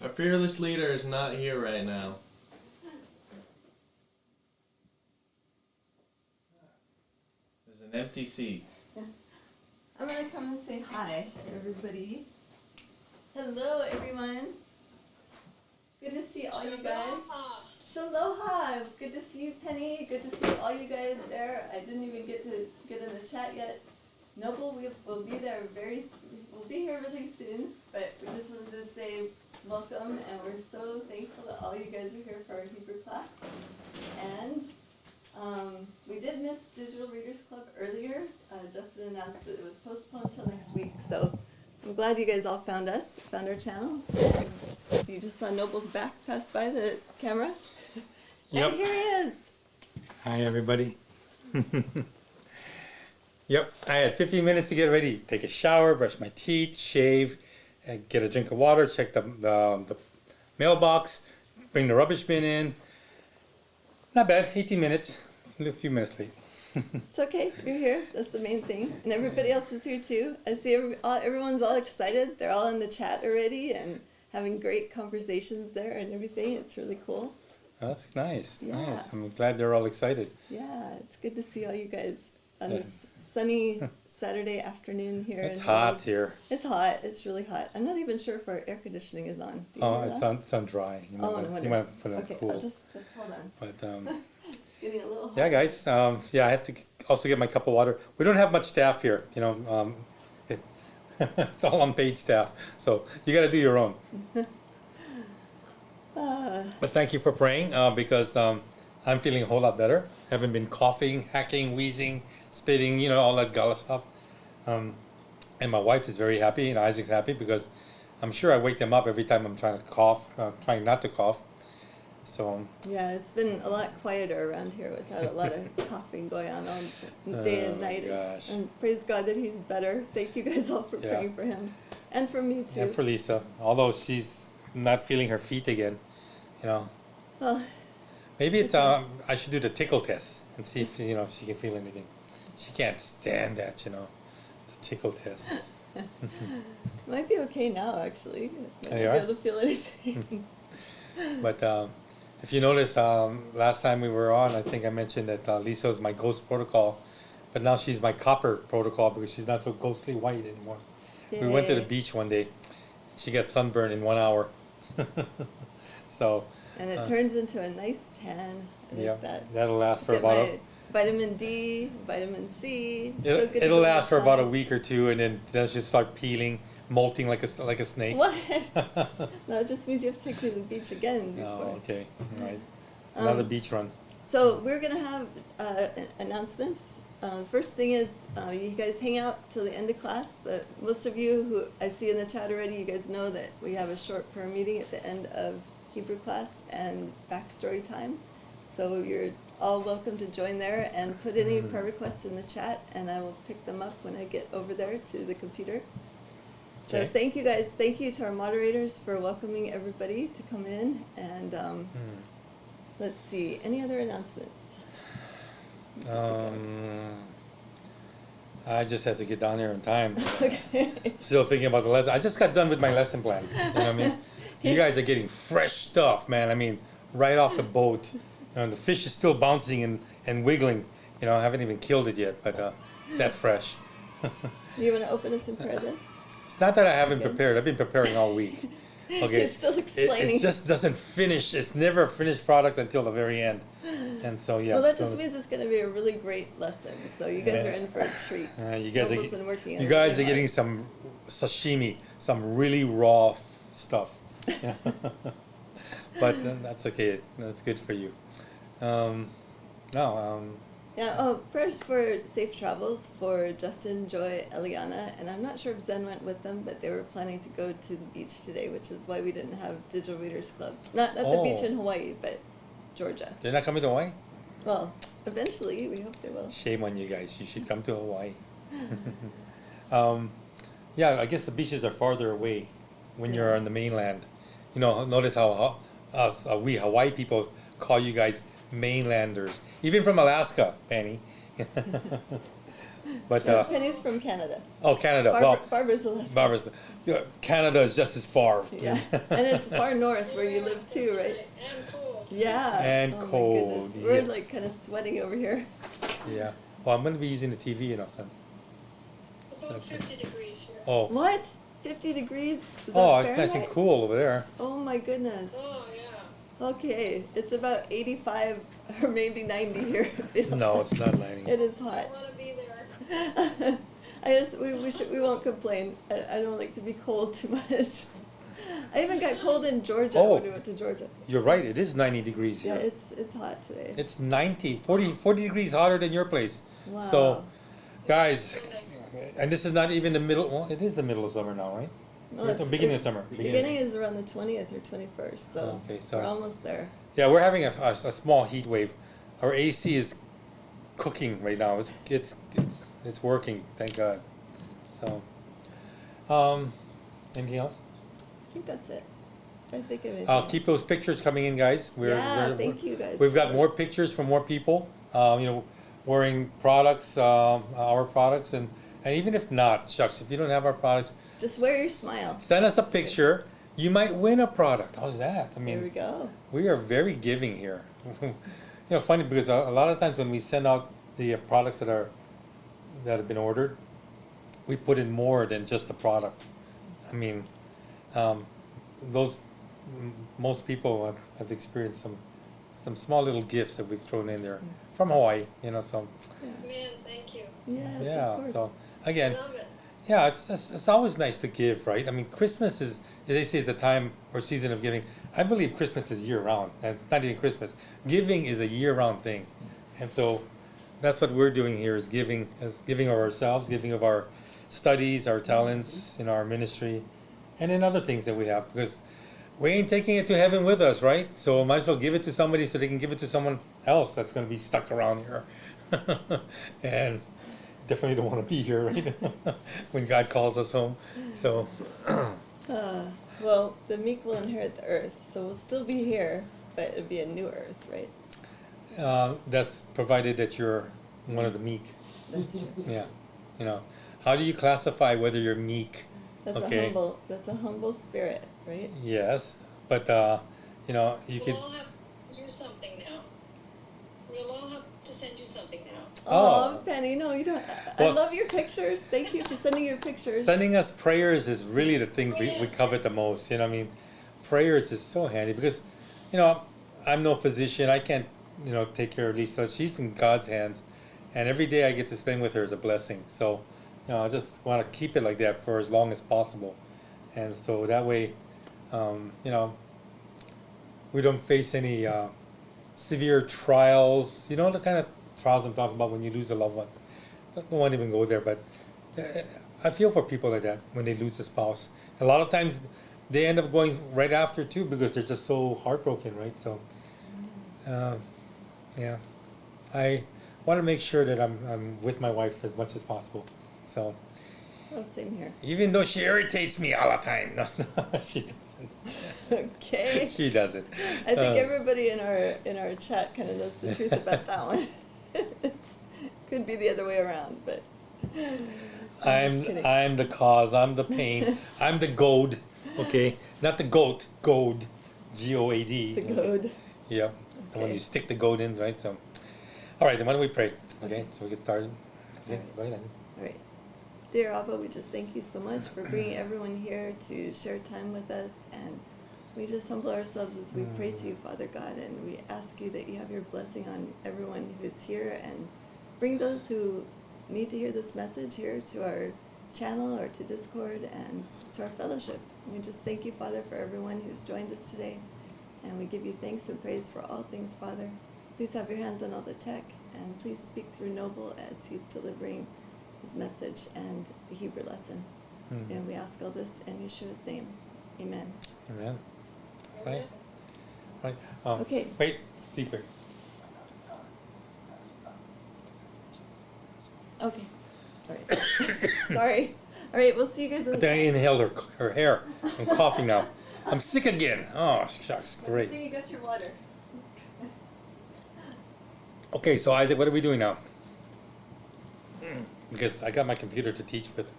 Our fearless leader is not here right now. There's an empty seat. I'm going to come and say hi to everybody. Hello, everyone. Good to see all you guys. Shaloha. Good to see you, Penny. Good to see all you guys there. I didn't even get to get in the chat yet. Noble, we'll be there we'll be here really soon, but we just wanted to say welcome, and we're so thankful that all you guys are here for our Hebrew class. And we did miss Digital Readers Club earlier. Justin announced that it was postponed till next week, so I'm glad you guys all found us, found our channel. You just saw Noble's back pass by the camera. Yep. And here he is. Hi, everybody. Yep, I had 15 minutes to get ready. Take a shower, brush my teeth, shave, get a drink of water, check the mailbox, bring the rubbish bin in. Not bad, 18 minutes, a few minutes late. It's okay, you're here, that's the main thing. And everybody else is here too. I see everyone's all excited. They're all in the chat already and having great conversations there and everything. It's really cool. Oh, that's nice, Yeah. nice. I'm glad they're all excited. Yeah, it's good to see all you guys on this sunny Saturday afternoon here. It's in hot Holland. here. It's hot, it's really hot. I'm not even sure if our air conditioning is on. Do you know that? It's on dry. You Oh, might, no wonder. you might put it on Okay, cool. I'll just hold on. But It's getting a little hot. yeah, guys. Yeah, I had to also get my cup of water. We don't have much staff here, you know. It's all unpaid staff, so you got to do your own. But thank you for praying because I'm feeling a whole lot better. Haven't been coughing, hacking, wheezing, spitting, you know, all that gala stuff. And my wife is very happy, and Isaac's happy because I'm sure I wake them up every time I'm trying to cough, trying not to cough. So Yeah, it's been a lot quieter around here without a lot of coughing going on all day and night. gosh. And praise God that he's better. Thank you guys all for Yeah. praying for him. And for me too. and for Lisa, although she's not feeling her feet again, you know. Well, Maybe it's I should do the tickle test and see if you know if she can feel anything. She can't stand that, you know, the tickle test. might be okay now actually. Might not You be are? able to feel anything. But if you notice, last time we were on, I think I mentioned that Lisa was my ghost protocol, but now she's my copper protocol because she's not so ghostly white anymore. We went to the Yay. beach one day. She got sunburned in 1 hour. So And it turns into a nice tan. I yeah, like that. that'll last for Get about my vitamin D, vitamin C. So it'll, good to it'll go last for about a outside. week or two, and then she'll start peeling, molting like a snake. What? No, it just means you have to take me to the beach again. Oh, before. okay, all right. Another Um, beach run. So we're gonna have announcements. First thing is, you guys hang out till the end of class. Most of you who I see in the chat already, you guys know that we have a short prayer meeting at the end of Hebrew class and backstory time. So you're all welcome to join there and put any prayer requests in the chat, and I will pick them up when I get over there to the computer. So Okay. thank you guys. Thank you to our moderators for welcoming everybody to come in, and Let's see. Any other announcements? I just had to get down here in time. Okay. Still thinking about the lesson. I just got done with my lesson plan. You know what I mean? You guys are getting fresh stuff, man. I mean, right off the boat. You know, the fish is still bouncing and wiggling. You know, I haven't even killed it yet, but it's that fresh. You want to open us in prayer then? It's not that I haven't prepared. I've been preparing all week. Okay. He's still explaining. It just doesn't finish. It's never a finished product until the very end. And so, yeah. Well, that so, just means it's going to be a really great lesson. So you guys are in for a treat. you guys Novel's been working on you it guys really are getting hard. some sashimi, some really raw stuff. But that's okay. That's good for you. No. Yeah, oh, prayers for safe travels for Justin, Joy, Eliana, and I'm not sure if Zen went with them, but they were planning to go to the beach today, which is why we didn't have Digital Readers Club. Not the beach Oh. in Hawaii, but Georgia. They're not coming to Hawaii? Well, eventually, we hope they will. Shame on you guys. You should come to Hawaii. Yeah, I guess the beaches are farther away when you're on the mainland. You know, notice how us, we Hawaii people call you guys mainlanders. Even from Alaska, Penny. But, Penny's from Canada. oh, Canada. Barbara's Alaska. Barbara's, Canada is just as far. Yeah, and it's far north where you live too, right? And cool. Yeah. And Oh my cold, goodness. We're yes. like kind of sweating over here. Yeah. Well, I'm going to be using the TV, you know, son. It's about 50 degrees here. Oh, What? 50 degrees? Is that oh, it's nice and Fahrenheit? cool over there. Oh my goodness. Oh, yeah. Okay, it's about 85 or maybe 90 here. It feels No, like. it's not lighting. It is I hot. want to be there. we won't complain. I don't like to be cold too much. I even got cold in Georgia Oh. when we went to Georgia. You're right, it is 90 degrees Yeah, here. it's hot today. It's 40 degrees hotter than your place. Wow. So, guys, and this is not even the middle, well, it is the middle of summer now, right? No, We're at the beginning of summer. Beginning is around the 20th or 21st, so, Okay, so- we're almost there. Yeah, we're having a small heat wave. Our AC is cooking right now. It's working, thank God. So, anything else? I think that's it. I think of anything. Keep those pictures coming in, guys. Thank you guys. We've got for more this. pictures from more people. You know, wearing products, our products, and even if not, shucks, if you don't have our products, Just wear your smile. send us a picture. You might win a product. How's that? I Here we mean, go. we are very giving here. You know, funny because a lot of times when we send out the products that have been ordered, we put in more than just the product. I mean, most people have experienced some small little gifts that we've thrown in there from Hawaii. You know, so Man, thank you. Yes, yeah. of course. So again, Love it. yeah, it's always nice to give, right? I mean, Christmas is, they say, is the time or season of giving. I believe Christmas is year round, and it's not even Christmas. Giving is a year round thing, and so that's what we're doing here: is giving of ourselves, giving of our studies, our talents, in our ministry, and in other things that we have, because we ain't taking it to heaven with us, right? So might as well give it to somebody so they can give it to someone else that's going to be stuck around here, and definitely don't want to be here, right? When God calls us home. So, Well, the meek will inherit the earth, so we'll still be here, but it'll be a new earth, right? that's provided that you're one of the meek. That's true. Yeah. You know, how do you classify whether you're meek? That's Okay. That's a humble spirit, right? Yes, but you know, you We'll could. all have to do something now. We'll all have to send you something now. Oh. Penny, no, you don't. I Well, love your pictures. Thank you for sending your pictures. Sending us prayers is really the thing we Yes. covet the most. You know, what I mean, prayers is so handy because, you know, I'm no physician. I can't, you know, take care of Lisa. She's in God's hands, and every day I get to spend with her is a blessing. So, you know, I just want to keep it like that for as long as possible, and so that way, you know, we don't face any severe trials. You know, the kind of trials I'm talking about when you lose a loved one. I don't want to even go there, but I feel for people like that when they lose a spouse. A lot of times they end up going right after too because they're just so heartbroken, right? So, yeah, I want to make sure that I'm with my wife as much as possible. So, Oh, same here. even though she irritates me all the time, no, she doesn't. Okay. She doesn't. I think everybody in our chat kind of knows the truth about that one. Could be the other way around, but I'm just kidding. I'm the cause. I'm the pain. I'm the goad. Okay, not the goat. Goad, G-O-A-D. The goad. Yep. The one Okay. you stick the goat in, right? So, all right. Then why don't we pray? Okay. So we get started. Okay. All right. Go ahead. Andy. All right. Dear Abba, we just thank you so much for bringing everyone here to share time with us, and we just humble ourselves as we pray to you, Father God, and we ask you that you have your blessing on everyone who's here, and bring those who need to hear this message here to our channel or to Discord and to our fellowship. We just thank you, Father, for everyone who's joined us today, and we give you thanks and praise for all things, Father. Please have your hands on all the tech, and please speak through Noble as he's delivering his message and the Hebrew lesson. And we ask all this in Yeshua's name. Amen. Amen. Right. Right. Okay. Wait. Secret. Okay. All right. Sorry. All right, we'll see you guys in I the think I inhaled her hair. I'm coughing now. I'm sick again. Oh, shucks. I Great. think you got your water. Okay, so Isaac, what are we doing now? Because I got my computer to teach with.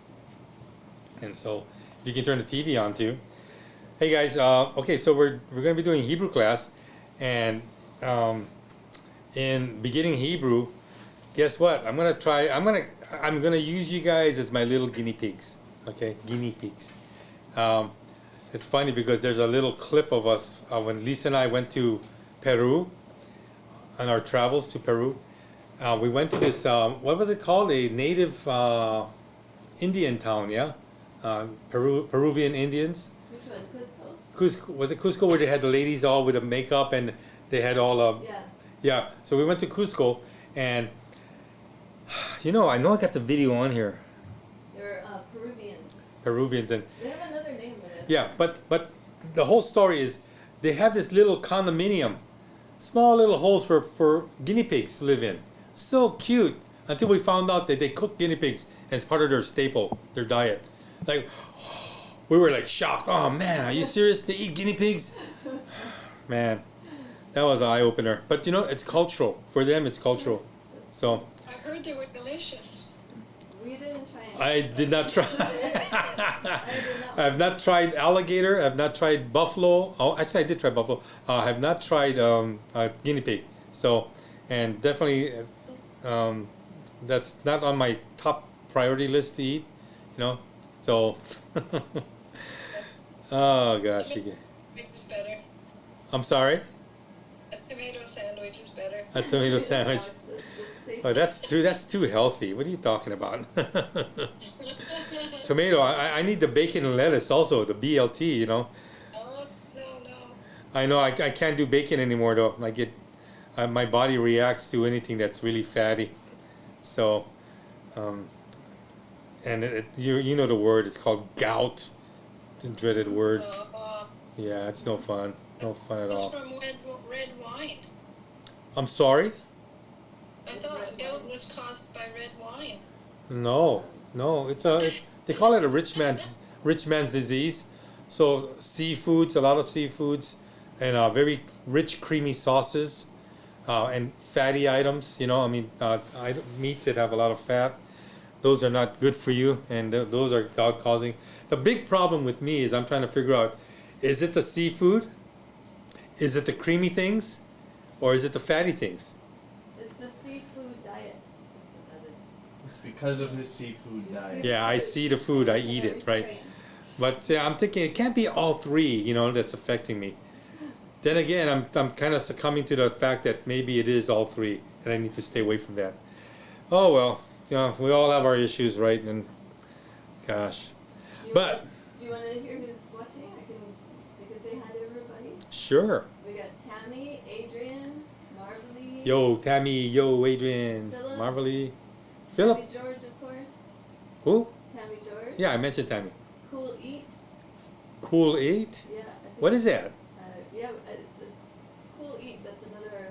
And so you can turn the TV on too. Hey guys, okay, so we're going to be doing Hebrew class. And in beginning Hebrew, guess what? I'm gonna use you guys as my little guinea pigs. Okay, guinea pigs. It's funny because there's a little clip of us when Lisa and I went to Peru on our travels to Peru. We went to this what was it called? A native Indian town, yeah? Peruvian Indians. Which one? Cusco, was it Cusco where they had the ladies all with the makeup and they had all Yeah. yeah, so we went to Cusco, and I know I got the video on here. They're Peruvians. Peruvians, and They have another name in it. yeah, but the whole story is they have this little condominium, small little holes for guinea pigs to live in. So cute, until we found out that they cook guinea pigs as part of their staple, their diet. Like, we were like shocked. Oh man, are you serious? They eat guinea pigs? Man, that was an eye opener. But it's cultural. For them, it's cultural. So I heard they were delicious. We didn't try it. I did not try. I did not. I have not tried alligator. I have not tried buffalo. Oh, actually, I did try buffalo. I have not tried guinea pig. So, and definitely, that's not on my top priority list to eat. So. Oh gosh, Sandwich is better. I'm sorry. A tomato sandwich is better. A tomato sandwich. Safe. Oh, that's too healthy. What are you talking about? Tomato. I need the bacon and lettuce also. The BLT. Oh, no. I know I can't do bacon anymore though. I get my body reacts to anything that's really fatty. So, and you know the word. It's called gout. The dreaded word. Yeah, it's no fun. No fun at It's all. from red wine. I'm sorry. I thought gout was caused by red wine. No. They call it a rich man's disease. So seafoods, a lot of seafoods, and very rich, creamy sauces, and fatty items. Meats that have a lot of fat. Those are not good for you, and those are gout causing. The big problem with me is I'm trying to figure out: is it the seafood? Is it the creamy things, or is it the fatty things? It's the seafood diet. That's what that is. It's because of his seafood diet. Yeah, I see the food, I eat it, right? Strange. But I'm thinking it can't be all three, that's affecting me. Then again, I'm kind of succumbing to the fact that maybe it is all three, and I need to stay away from that. Oh well, we all have our issues, right? And gosh, but Do you want to hear who's watching? I can say hi to everybody. sure. We got Tammy, Adrian, Marvely. Yo, Tammy. Yo, Adrian. Philip. Marvelly. Philip. Tammy George, of course. Who? Tammy George. Yeah, I mentioned Tammy. Cool Eat. Cool 8. Yeah. I think What is that? Yeah, it's Cool Eat. That's another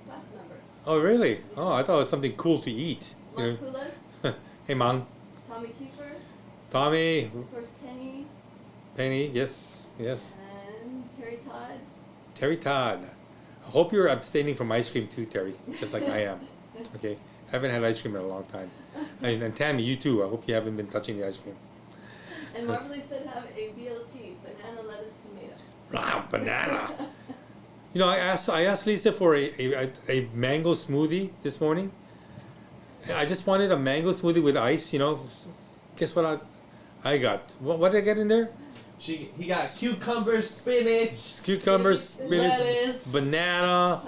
class member. Oh, really? Oh, I thought it was something cool to eat. Mark Kulas, Hey, Mang. Tommy Kiefer, Tommy. of course Penny, Penny. Yes. Yes. And Terry Todd. Terry Todd. I hope you're abstaining from ice cream too, Terry, just like I am. Okay. I haven't had ice cream in a long time. And Tammy, you too. I hope you haven't been touching the ice cream. And Marvelly said have a BLT, banana, lettuce, tomato. Ah, banana. You know, I asked Lisa for a mango smoothie this morning. I just wanted a mango smoothie with ice, you know. Guess what I got? What did I get in there? He got cucumber, spinach, Cucumbers, spinach, lettuce, banana,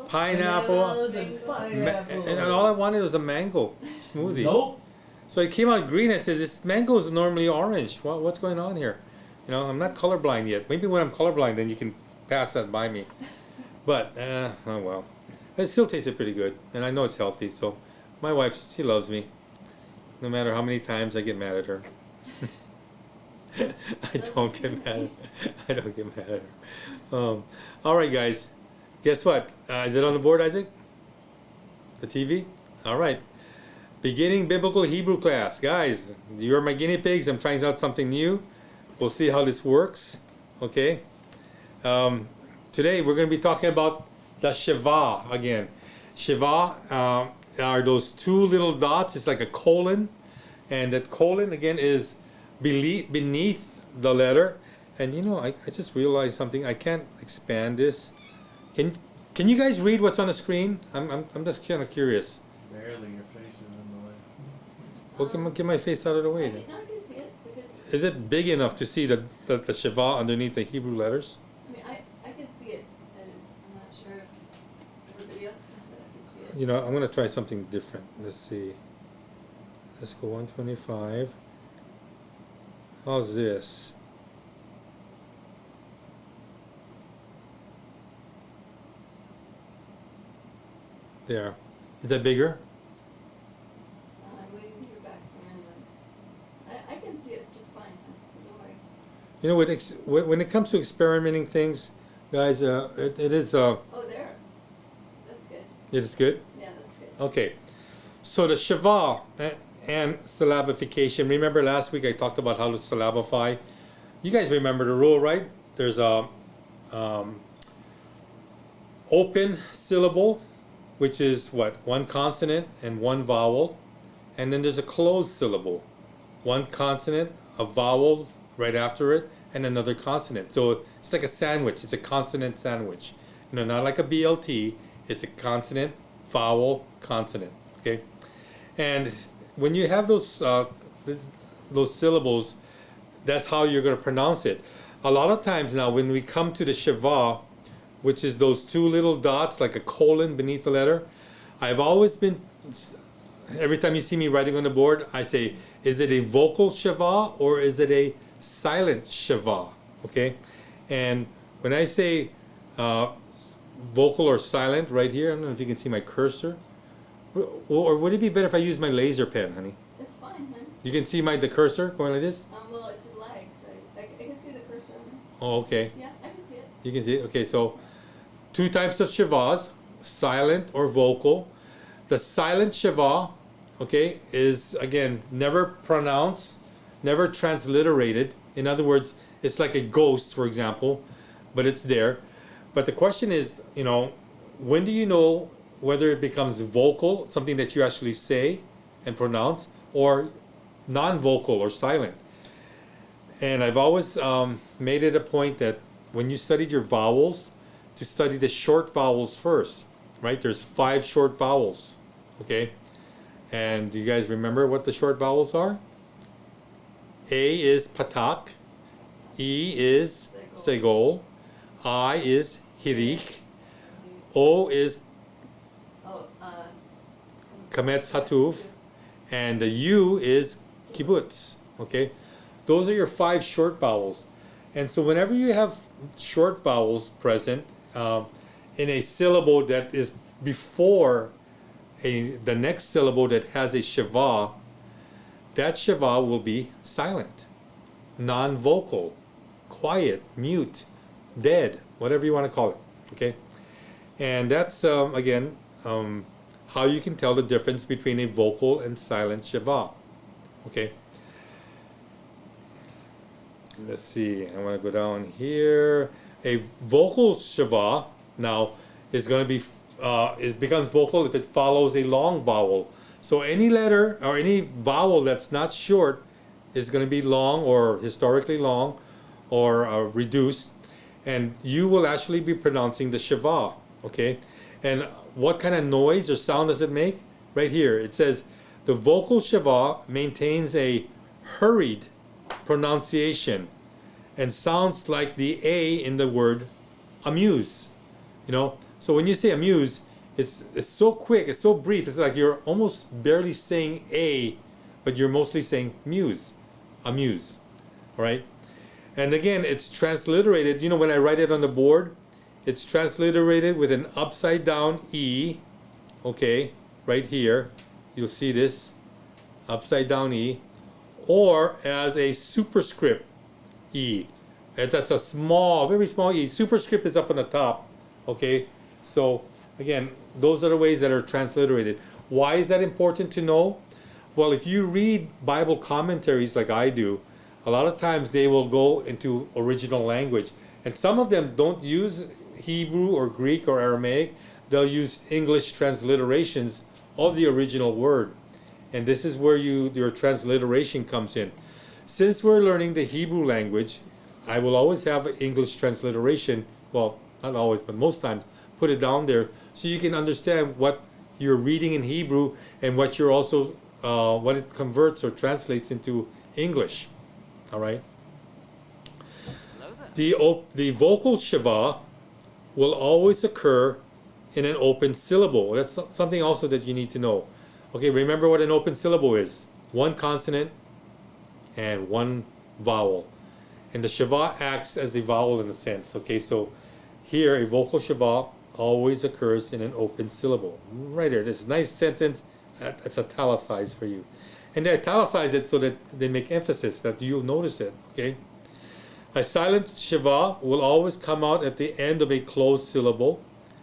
pineapple. tomatoes, and pineapple. And all I wanted was a mango smoothie. Nope. So it came out green. It says this mango is normally orange. What's going on here? You know, I'm not colorblind yet. Maybe when I'm colorblind, then you can pass that by me. But oh well, it still tasted pretty good, and I know it's healthy. So my wife, she loves me, no matter how many times I get mad at her. I don't get mad. I don't get mad at her. All right, guys. Guess what? Is it on the board, Isaac? The TV? All right. Beginning Biblical Hebrew class. Guys, you're my guinea pigs. I'm trying out something new. We'll see how this works. Okay. Today we're going to be talking about the shewa again. Shewa are those two little dots. It's like a colon. And that colon, again, is beneath the letter. And you know, I just realized something. I can't expand this. Can you guys read what's on the screen? I'm just kind of curious. Barely, your face is in the way. Well, get my face out of the way then. No, I can see it. Because, Is it big enough to see the shewa underneath the Hebrew letters? I mean, I can see it, and I'm not sure if everybody else can, but I can see it. You know, I'm going to try something different. Let's see. Let's go 125. How's this? There. Is that bigger? I'm waiting to hear back from anyone. I can see it just fine, so don't worry. You know, when it comes to experimenting things, guys, it is... Oh, there. That's good. It is good? Yeah, that's good. Okay. So the shewa and syllabification. Remember last week I talked about how to syllabify. You guys remember the rule, right? There's a open syllable, which is what? One consonant and one vowel. And then there's a closed syllable. One consonant, a vowel right after it, and another consonant. So it's like a sandwich. It's a consonant sandwich. You know, not like a BLT. It's a consonant, vowel, consonant. Okay? And when you have those syllables, that's how you're going to pronounce it. A lot of times now, when we come to the shewa, which is those two little dots, like a colon beneath the letter, I've always been, every time you see me writing on the board, I say, is it a vocal shewa or is it a silent shewa? Okay? And when I say vocal or silent right here, I don't know if you can see my cursor, or would it be better if I use my laser pen, honey? It's fine, hon. You can see the cursor going like this? Well, it's a lag, so I can see the cursor on it. Oh, okay. Yeah, I can see it. You can see it? Okay, so two types of shewas, silent or vocal. The silent shewa, okay, is, again, never pronounced, never transliterated. In other words, it's like a ghost, for example, but it's there. But the question is, you know, when do you know whether it becomes vocal, something that you actually say and pronounce, or non-vocal or silent? And I've always made it a point that when you studied your vowels, to study the short vowels first, right? There's 5 short vowels, okay? And do you guys remember what the short vowels are? A is patak, E is segol, I is hirik, O is kametz hatuf, and the U is kibbutz, okay? Those are your 5 short vowels. And so whenever you have short vowels present in a syllable that is before the next syllable that has a shewa, that shewa will be silent, non-vocal, quiet, mute, dead, whatever you want to call it, okay? And that's, again, how you can tell the difference between a vocal and silent shewa, okay? let's see, I want to go down here. A vocal shewa now is going to be, it becomes vocal if it follows a long vowel. So any letter or any vowel that's not short is going to be long or historically long or reduced. And you will actually be pronouncing the shewa, okay? And what kind of noise or sound does it make? Right here, it says, the vocal shewa maintains a hurried pronunciation and sounds like the A in the word amuse. You know, so when you say amuse, it's so quick, it's so brief, it's like you're almost barely saying A, but you're mostly saying muse, amuse, all right? And again, it's transliterated, you know, when I write it on the board, it's transliterated with an upside down E, okay, right here, you'll see this, upside down E, or as a superscript E. And that's a small, very small E. Superscript is up on the top, okay? So again, those are the ways that are transliterated. Why is that important to know? Well, if you read Bible commentaries like I do, a lot of times they will go into original language. And some of them don't use Hebrew or Greek or Aramaic. They'll use English transliterations of the original word. And this is where your transliteration comes in. Since we're learning the Hebrew language, I will always have an English transliteration, well, not always, but most times, put it down there so you can understand what you're reading in Hebrew and what you're also, what it converts or translates into English. All right? The vocal shewa will always occur in an open syllable. That's something also that you need to know. Okay, remember what an open syllable is. One consonant and one vowel. And the shewa acts as a vowel in a sense. Okay, so here a vocal shewa always occurs in an open syllable. Right there, this nice sentence that's italicized for you. And they italicize it so that they make emphasis, that you'll notice it, okay? A silent shewa will always come out at the end of a closed syllable,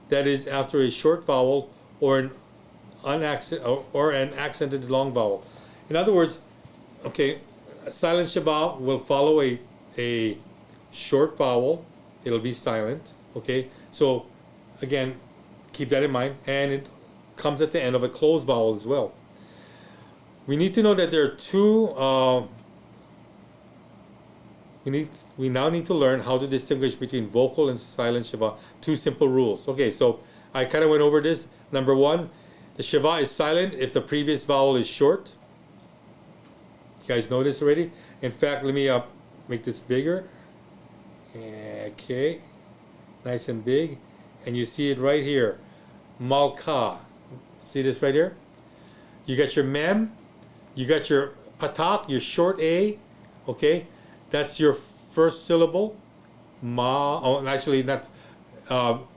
that is after a short vowel or an accented long vowel. In other words, okay, a silent shewa will follow a short vowel. It'll be silent, okay? So again, keep that in mind, and it comes at the end of a closed vowel as well. We need to know that there are two, we now need to learn how to distinguish between vocal and silent shewa. Two simple rules. Okay, so I kind of went over this. Number one, the shewa is silent if the previous vowel is short. You guys know this already? In fact, let me make this bigger. Okay, nice and big. And you see it right here. Malka. See this right here? You got your mem, you got your patak, your short A, okay? That's your first syllable. Ma, oh, actually not,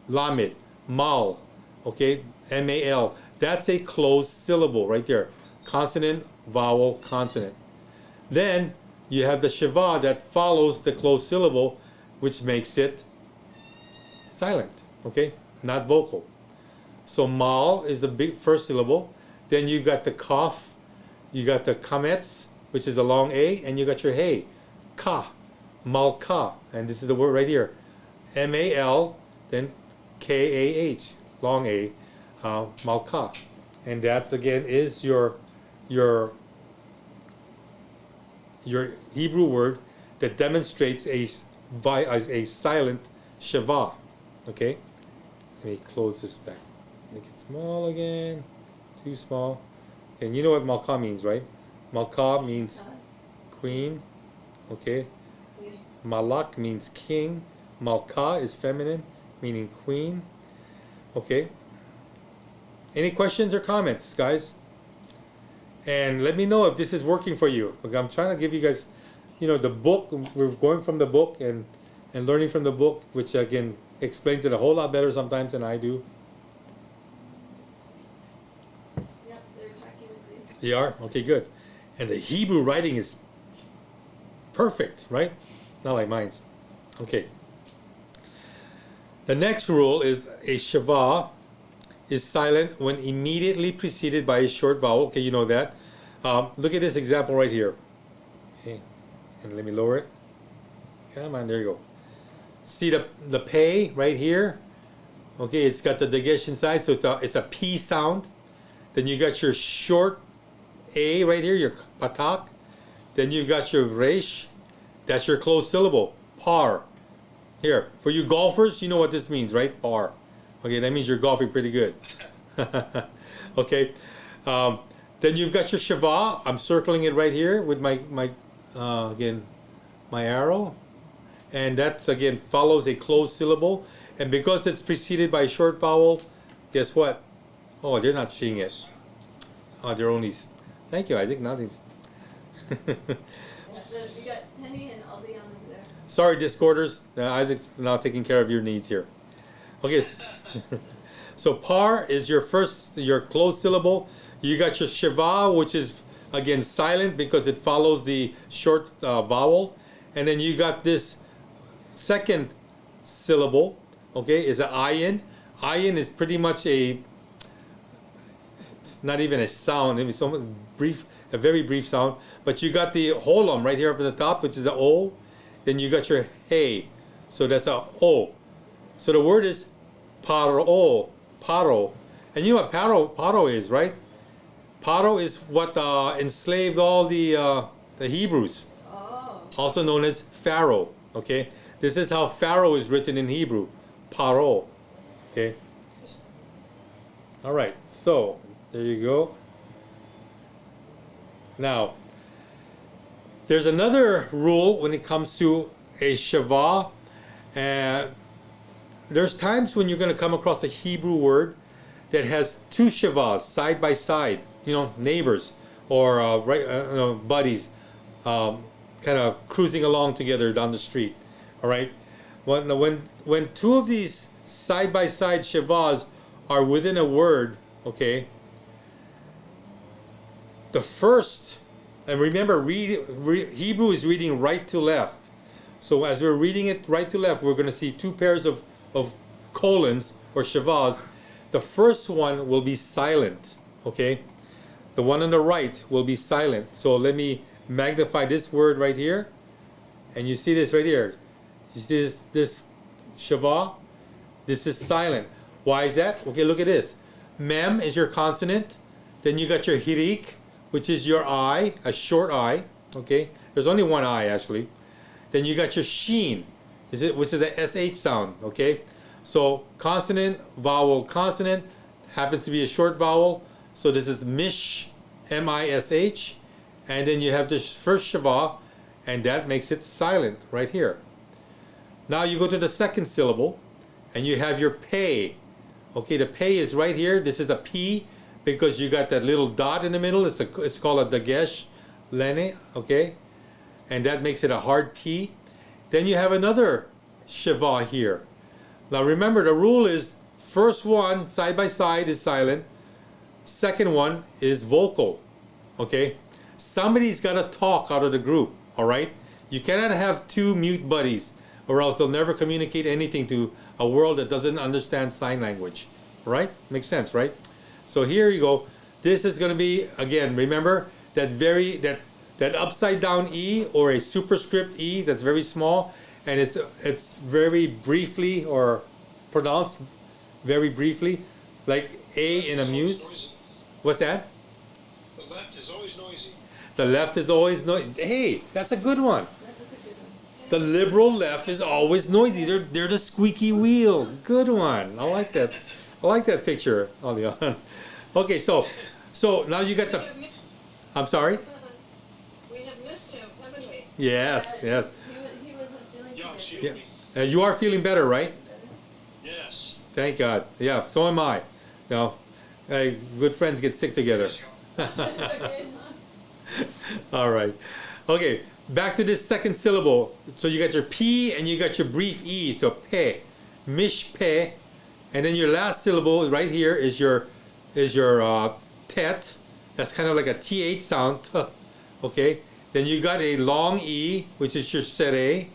lamed, mal, okay? M-A-L. That's a closed syllable right there. Consonant, vowel, consonant. Then you have the shewa that follows the closed syllable, which makes it silent, okay? Not vocal. So mal is the big first syllable. Then you got the kaf, you got the kametz, which is a long A, and you got your hey, ka, malka, and this is the word right here, M-A-L, then K-A-H, long A, malka, and that again is your Hebrew word that demonstrates a silent shewa. Okay, let me close this back, make it small again. Too small. And you know what malka means, right? Malka means queen. Okay. Malak means king. Malka is feminine, meaning queen. Okay. Any questions or comments, guys? And let me know if this is working for you. Look, I'm trying to give you guys, you know, the book. We're going from the book and learning from the book, which again explains it a whole lot better sometimes than I do. They are? Okay, good. And the Hebrew writing is perfect, right? Not like mine's. Okay. The next rule is a shewa is silent when immediately preceded by a short vowel. Okay, you know that. Look at this example right here. Okay. And let me lower it. Come on, there you go. See the pay right here? Okay, it's got the dagesh inside, so it's a P sound. Then you got your short A right here, your patak. Then you've got your resh. That's your closed syllable. Par. Here, for you golfers, you know what this means, right? Par. Okay, that means you're golfing pretty good. Okay. Then you've got your shewa. I'm circling it right here with my again, my arrow. And that's, again, follows a closed syllable. And because it's preceded by a short vowel, guess what? Oh, they're not seeing it. Oh, they're only... Thank you, Isaac. Nothing. We got Penny and Aldi on over there. Sorry, Discorders. Isaac's now taking care of your needs here. Okay. So par is your closed syllable. You got your shewa, which is, again, silent because it follows the short vowel. And then you got this second syllable, okay, is an ayin. Ayin is pretty much it's not even a sound. It's almost brief, a very brief sound. But you got the holum right here up at the top, which is an O. Then you got your hey, so that's a O. So the word is paro, paro. And you know what paro is, right? Paro is what enslaved all the Hebrews, also known as Pharaoh. Okay, this is how Pharaoh is written in Hebrew, paro. Okay. All right. So there you go. Now, there's another rule when it comes to a shewa. There's times when you're going to come across a Hebrew word that has two shewas side by side. You know, neighbors or buddies, kind of cruising along together down the street. All right. When two of these side by side shewas are within a word, okay. The first, and remember, Hebrew is reading right to left. So as we're reading it right to left, we're going to see two pairs of colons or shewas. The first one will be silent. Okay. The one on the right will be silent. So let me magnify this word right here. And you see this right here. You see this shewa? This is silent. Why is that? Okay, look at this. Mem is your consonant. Then you got your hirik, which is your I, a short I. Okay, there's only one I actually. Then you got your sheen, which is a SH sound. Okay, so consonant, vowel, consonant happens to be a short vowel. So this is mish, M-I-S-H, and then you have this first shewa, and that makes it silent right here. Now you go to the second syllable, and you have your pay. Okay, the pay is right here. This is a P because you got that little dot in the middle. It's called a dagesh lene. Okay, and that makes it a hard P. Then you have another shewa here. Now remember, the rule is first one side by side is silent. Second one is vocal. Okay, somebody's got to talk out of the group. All right, you cannot have two mute buddies, or else they'll never communicate anything to a world that doesn't understand sign language. All right, makes sense, right? So here you go. This is going to be, again, remember that upside down E or a superscript E that's very small, and it's very briefly or pronounced very briefly, like A in amuse. What's that? The left is always noisy. The left is always noisy. Hey, that's a good one. The liberal left is always noisy. They're the squeaky wheel. Good one. I like that. I like that picture, Leon. Okay, so now you got the. I'm sorry. We have missed him, haven't we? Yes, yes. He wasn't feeling Yeah, good. excuse Yeah. me. You are feeling better, right? Yes. Thank God. Yeah, so am I. You know, good friends get sick together. All right. Okay, back to this second syllable. So you got your P and you got your brief E. So pe, mish pe, and then your last syllable right here is your tet. That's kind of like a th sound. Okay. Then you got a long E, which is your sere.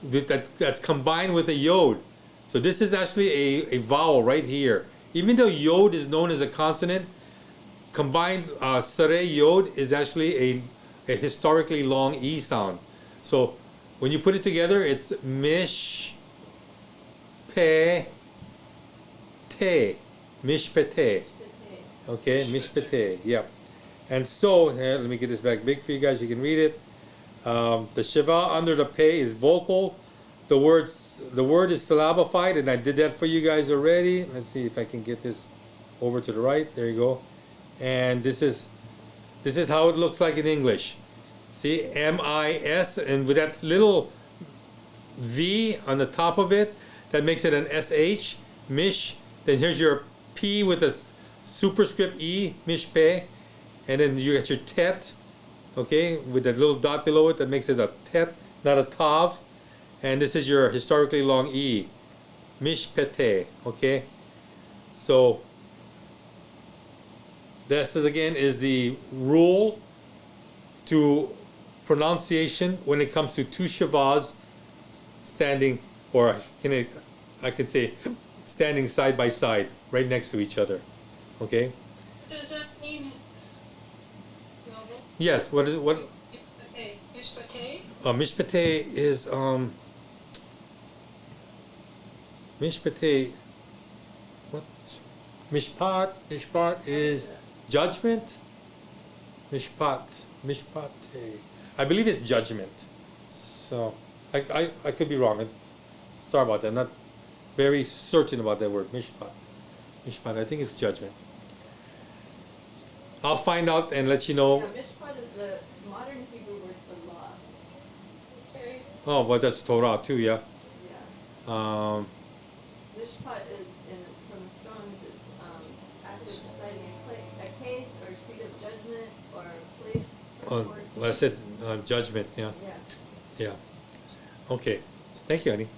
That's combined with a yod. So this is actually a vowel right here. Even though yod is known as a consonant, combined sere yod is actually a historically long E sound. So When you put it together, it's mish pe te. Mishpete. Okay, mishpete. Yep. And so, let me get this back big for you guys. You can read it. The shiva under the pe is vocal. The word is syllabified, and I did that for you guys already. Let's see if I can get this over to the right. There you go. And this is how it looks like in English. See, M-I-S, and with that little V on the top of it, that makes it an S-H, mish. Then here's your P with a superscript E, mishpe. And then you got your tet, okay, with that little dot below it, that makes it a tet, not a tav. And this is your historically long E, mishpete, okay? So, this is, again, is the rule to pronunciation when it comes to two shavas standing, or I can say standing side by side, right next to each other, okay? Does that mean? Yes, what is it? What? Okay, mishpate? Mishpate is mishpate. What? Mishpat is judgment. Mishpate. I believe it's judgment. So I could be wrong. Sorry about that. I'm not very certain about that word. Mishpat. I think it's judgment. I'll find out and let you know. Yeah, mishpat is the modern Hebrew word for law. Okay. Oh, but that's Torah too, yeah. Yeah. Mishpat is from the Strong's is after deciding a case or seat of judgment or place or court. Well, I said judgment, yeah. Yeah. Yeah. Okay. Thank you, honey.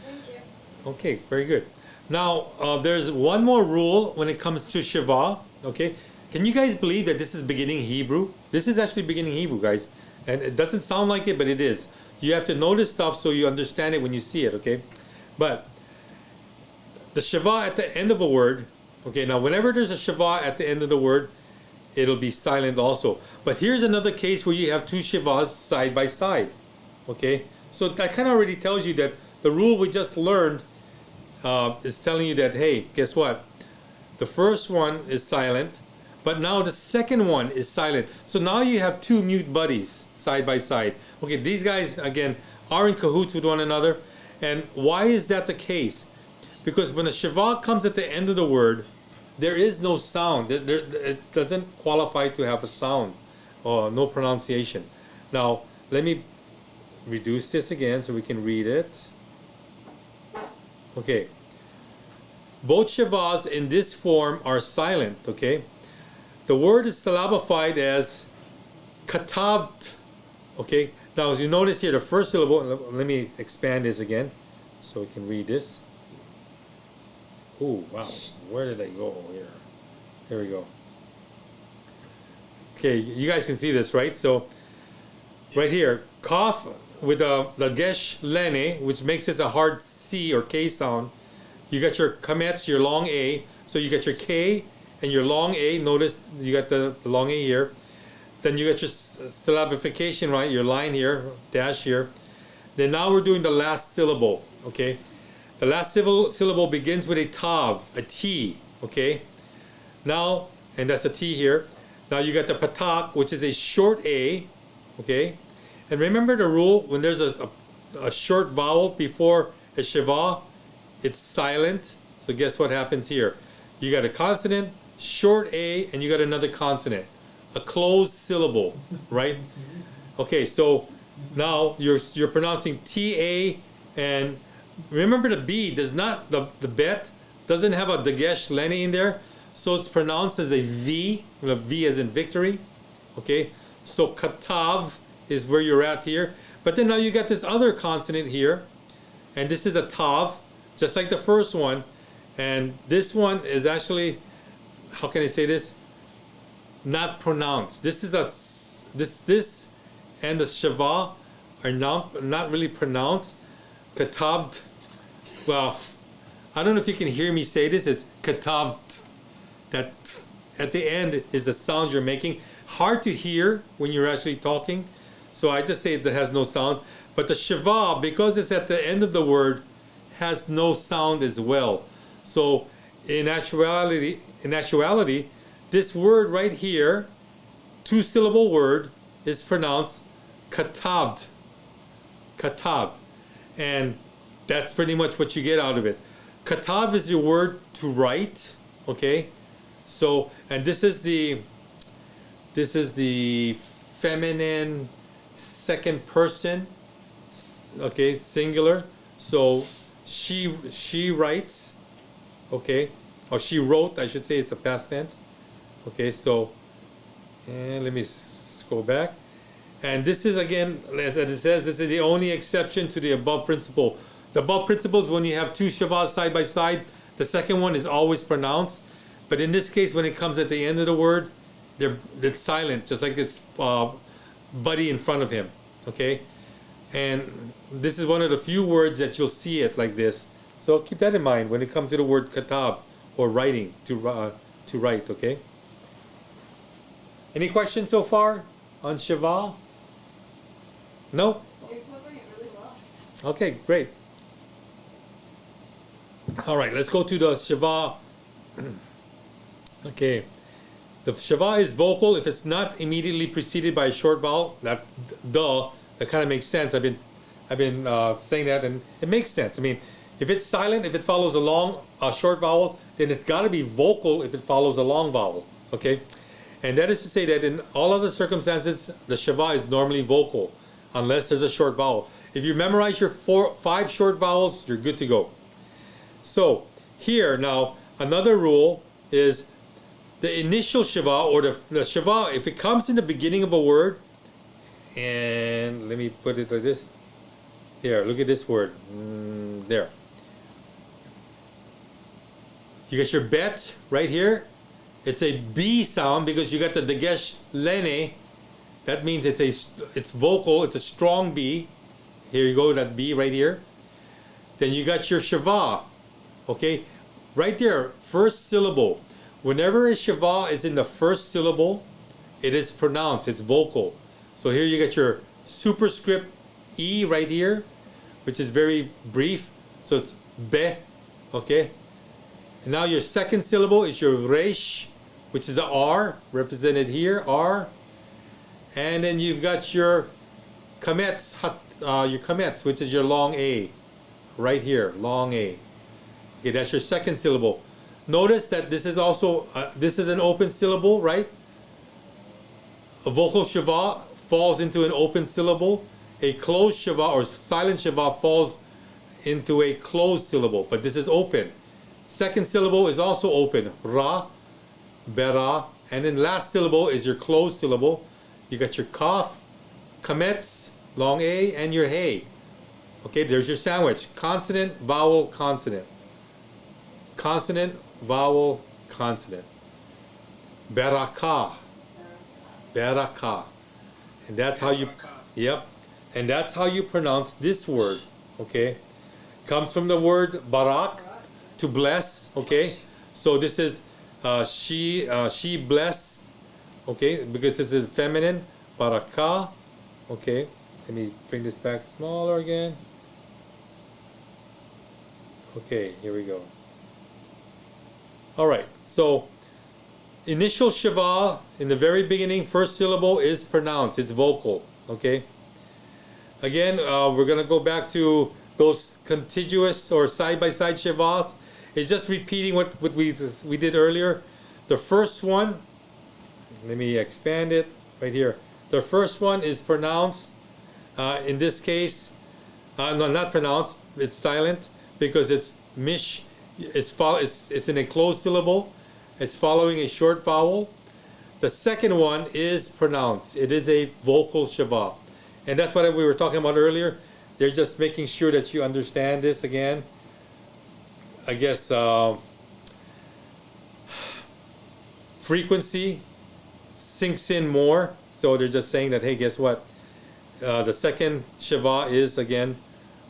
Thank you. Okay, very good. Now, there's one more rule when it comes to Shiva, okay? Can you guys believe that this is beginning Hebrew? This is actually beginning Hebrew, guys. And it doesn't sound like it, but it is. You have to notice stuff so you understand it when you see it, okay? But the Shiva at the end of a word, okay, now whenever there's a Shiva at the end of the word, it'll be silent also. But here's another case where you have two Shivas side by side, okay? So that kind of already tells you that the rule we just learned is telling you that, hey, guess what? The first one is silent, but now the second one is silent. So now you have two mute buddies side by side. Okay, these guys, again, are in cahoots with one another. And why is that the case? Because when a Shiva comes at the end of the word, there is no sound. It doesn't qualify to have a sound or no pronunciation. Now, let me reduce this again so we can read it. Okay. Both Shivas in this form are silent, okay? The word is syllabified as katavt, okay? Now, as you notice here, the first syllable, let me expand this again so we can read this. Oh, wow. Where did I go here? Here we go. Okay, you guys can see this, right? So, right here, kaf with the gesh lene, which makes this a hard C or K sound. You got your kametz, your long A. So you got your K and your long A. Notice you got the long A here. Then you got your syllabification, right? Your line here, dash here. Then now we're doing the last syllable, okay? The last syllable begins with a tav, a T, okay? Now, and that's a T here. Now you got the patak, which is a short A, okay? And remember the rule, when there's a short vowel before a shiva, it's silent. So guess what happens here? You got a consonant, short A, and you got another consonant. A closed syllable, right? Okay, so now you're pronouncing TA, and remember the B does not, the bet doesn't have a dagesh leni in there, so it's pronounced as a V, a V as in victory, okay? So katav is where you're at here, but then now you got this other consonant here, and this is a tav, just like the first one, and this one is actually, how can I say this? Not pronounced. This is this and the shiva are not really pronounced. Katavt. Well, I don't know if you can hear me say this. It's katavt. That at the end is the sound you're making. Hard to hear when you're actually talking. So I just say that has no sound. But the shewa, because it's at the end of the word, has no sound as well. So in actuality, this word right here, 2-syllable word, is pronounced katavd. Katav. And that's pretty much what you get out of it. Katav is your word to write. Okay? So, and this is the feminine second person, okay, singular. So she writes, okay, or she wrote, I should say, it's a past tense. Okay, so, and let me scroll back. And this is, again, as it says, this is the only exception to the above principle. The above principle is when you have two shevas side by side, the second one is always pronounced. But in this case, when it comes at the end of the word, it's silent, just like it's buddy in front of him. Okay? And this is one of the few words that you'll see it like this. So keep that in mind when it comes to the word katav, or writing, to write. Okay? Any questions so far on shewa? No? You're covering it really well. Okay, great. All right, let's go to the shewa. Okay, the shewa is vocal if it's not immediately preceded by a short vowel. That kind of makes sense. I've been saying that, and it makes sense. I mean, if it's silent, if it follows a short vowel, then it's got to be vocal if it follows a long vowel. Okay, and that is to say that in all other circumstances, the shewa is normally vocal, unless there's a short vowel. If you memorize your 5 short vowels, you're good to go. So here now, another rule is the initial shewa, or the shewa, if it comes in the beginning of a word, and let me put it like this. Here, look at this word. There. You got your bet right here. It's a B sound because you got the dagesh lene. That means it's vocal. It's a strong B. Here you go, that B right here. Then you got your shewa. Okay, right there, first syllable. Whenever a shewa is in the first syllable, it is pronounced. It's vocal. So here you get your superscript E right here, which is very brief. So it's be. Okay. And now your second syllable is your resh, which is the R, represented here, R. And then you've got your kametz, which is your long A, right here, long A. Okay, that's your second syllable. Notice that this is also, this is an open syllable, right? A vocal shewa falls into an open syllable. A closed shewa or silent shewa falls into a closed syllable, but this is open. Second syllable is also open, ra, bera, and then last syllable is your closed syllable. You got your kaf, kametz, long A, and your hey. Okay, there's your sandwich. Consonant, vowel, consonant. Consonant, vowel, consonant. Beraka. Beraka. And that's how you, yep. And that's how you pronounce this word. Okay. Comes from the word barak, to bless. Okay. So this is she bless. Okay, because this is feminine. Baraka. Okay. Let me bring this back smaller again. Okay, here we go. All right, so initial shewa in the very beginning, first syllable is pronounced, it's vocal, okay? Again, we're gonna go back to those contiguous or side-by-side shewas. It's just repeating what we did earlier. The first one, let me expand it right here. The first one is pronounced, in this case, no, not pronounced, it's silent because it's mish. It's in a closed syllable. It's following a short vowel. The second one is pronounced. It is a vocal shewa. And that's what we were talking about earlier. They're just making sure that you understand this again. I guess frequency sinks in more. So they're just saying that, hey, guess what? The second shewa is, again,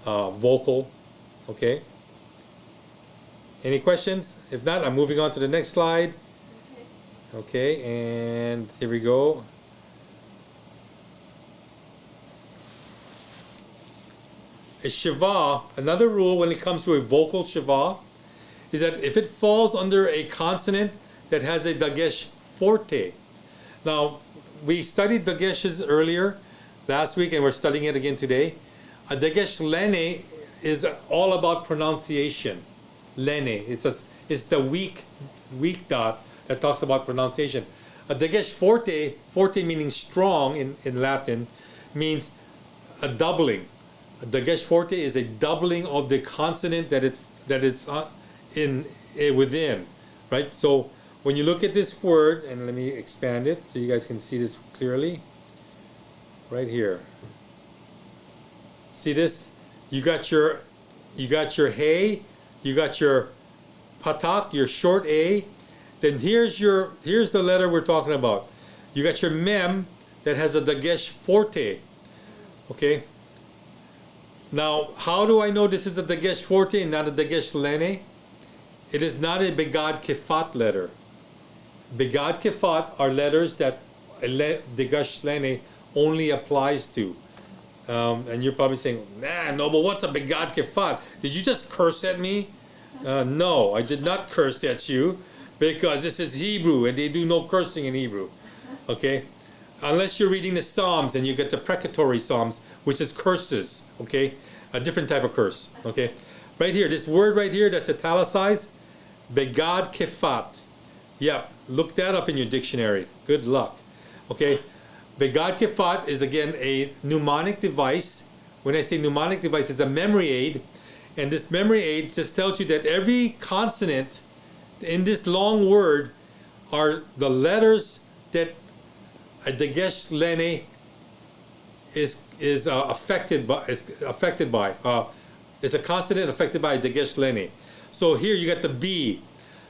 vocal. Okay? Any questions? If not, I'm moving on to the next slide. Okay, and here we go. a shewa, another rule when it comes to a vocal shewa, is that if it falls under a consonant that has a dagesh forte. Now, we studied dageshes earlier last week, and we're studying it again today. A dagesh lene is all about pronunciation. Lene, it's the weak dot that talks about pronunciation. A dagesh forte, forte meaning strong in Latin, means a doubling. A dagesh forte is a doubling of the consonant that it's within, right? So when you look at this word, and let me expand it so you guys can see this clearly. Right here. See this? You got your hey, you got your patak, your short a. Then here's the letter we're talking about. You got your mem that has a dagesh forte. Okay? Now, how do I know this is a dagesh forte and not a dagesh lene? It is not a begad kefat letter. Begad kefat are letters that dagesh lene only applies to. And you're probably saying, no, but what's a begad kefat? Did you just curse at me? No, I did not curse at you, because this is Hebrew and they do no cursing in Hebrew. Okay? Unless you're reading the Psalms and you get the precatory Psalms, which is curses. Okay? A different type of curse. Okay? Right here, this word right here that's italicized, begad kefat. Yeah, look that up in your dictionary. Good luck. Okay? Begad kefat is again a mnemonic device. When I say mnemonic device, it's a memory aid. And this memory aid just tells you that every consonant in this long word are the letters that a dagesh lene is affected by. It's a consonant affected by a dagesh lene. So here you got the B.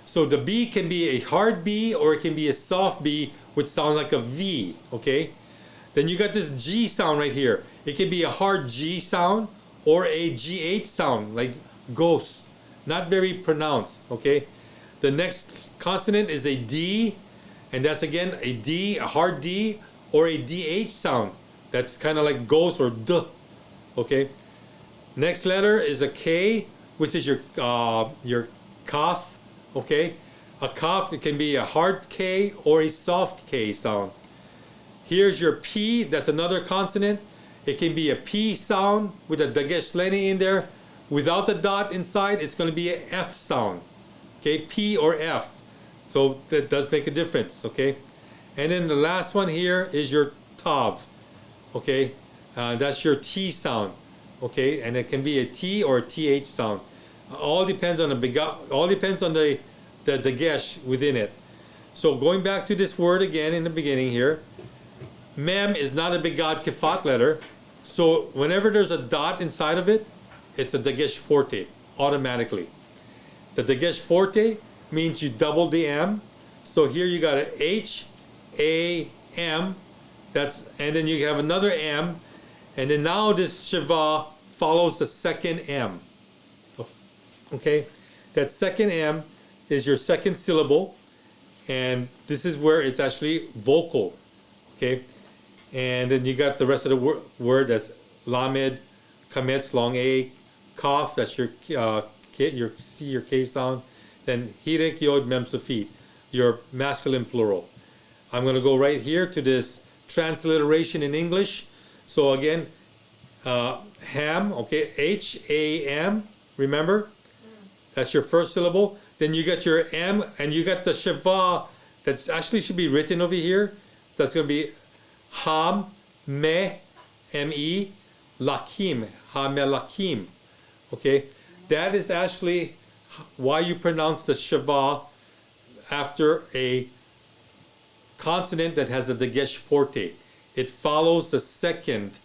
So the B can be a hard B or it can be a soft B, which sounds like a V. Okay. Then you got this G sound right here. It can be a hard G sound or a GH sound, like ghost. Not very pronounced, okay? The next consonant is a D, and that's again a D, a hard D, or a DH sound. That's kind of like ghost or D, okay? Next letter is a K, which is your cough, okay? A cough, it can be a hard K or a soft K sound. Here's your P, that's another consonant. It can be a P sound with a dagesh lene in there. Without the dot inside, it's going to be an F sound. Okay, P or F. So that does make a difference, okay? And then the last one here is your Tav. Okay, that's your T sound. Okay, and it can be a T or a TH sound. All depends on the dagesh within it. So going back to this word again in the beginning here, mem is not a begad kefat letter, so whenever there's a dot inside of it, it's a dagesh forte automatically. The dagesh forte means you double the M. So here you got a H, A, M. And then you have another M, and then now this shewa follows the second M. Okay, that second M is your second syllable, and this is where it's actually vocal. Okay. And then you got the rest of the word that's lamed, kametz, long A, cough, that's your C, your K sound. Then hirek, yod, mem, sufit, your masculine plural. I'm going to go right here to this transliteration in English. So again, ham, okay, H-A-M, remember? That's your first syllable. Then you got your M, and you got the shewa that actually should be written over here. That's going to be Ham, me, M-E, lakim, hamelakim. Okay, that is actually why you pronounce the shewa after a consonant that has a dagesh forte. It follows the second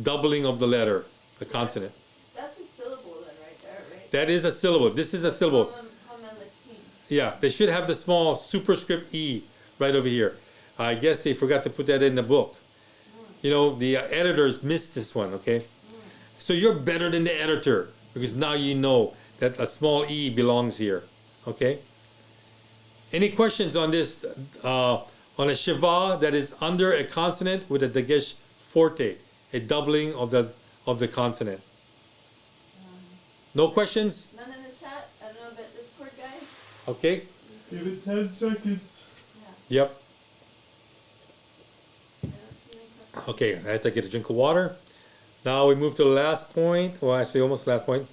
doubling of the letter, the consonant. That's a syllable then right there, right? That is a syllable. This is a syllable. Hamelakim. Yeah, they should have the small superscript E right over here. I guess they forgot to put that in the book. You know, the editors missed this one, okay? So you're better than the editor because now you know that a small E belongs here, okay? Any questions on this, on a shewa that is under a consonant with a dagesh forte, a doubling of the consonant? No questions? None in the chat? I don't know about Discord, guys. Okay. Give it 10 seconds. Yeah. Yep. I don't see any questions. Okay, I had to get a drink of water. Now we move to the last point. Well, actually, almost last point.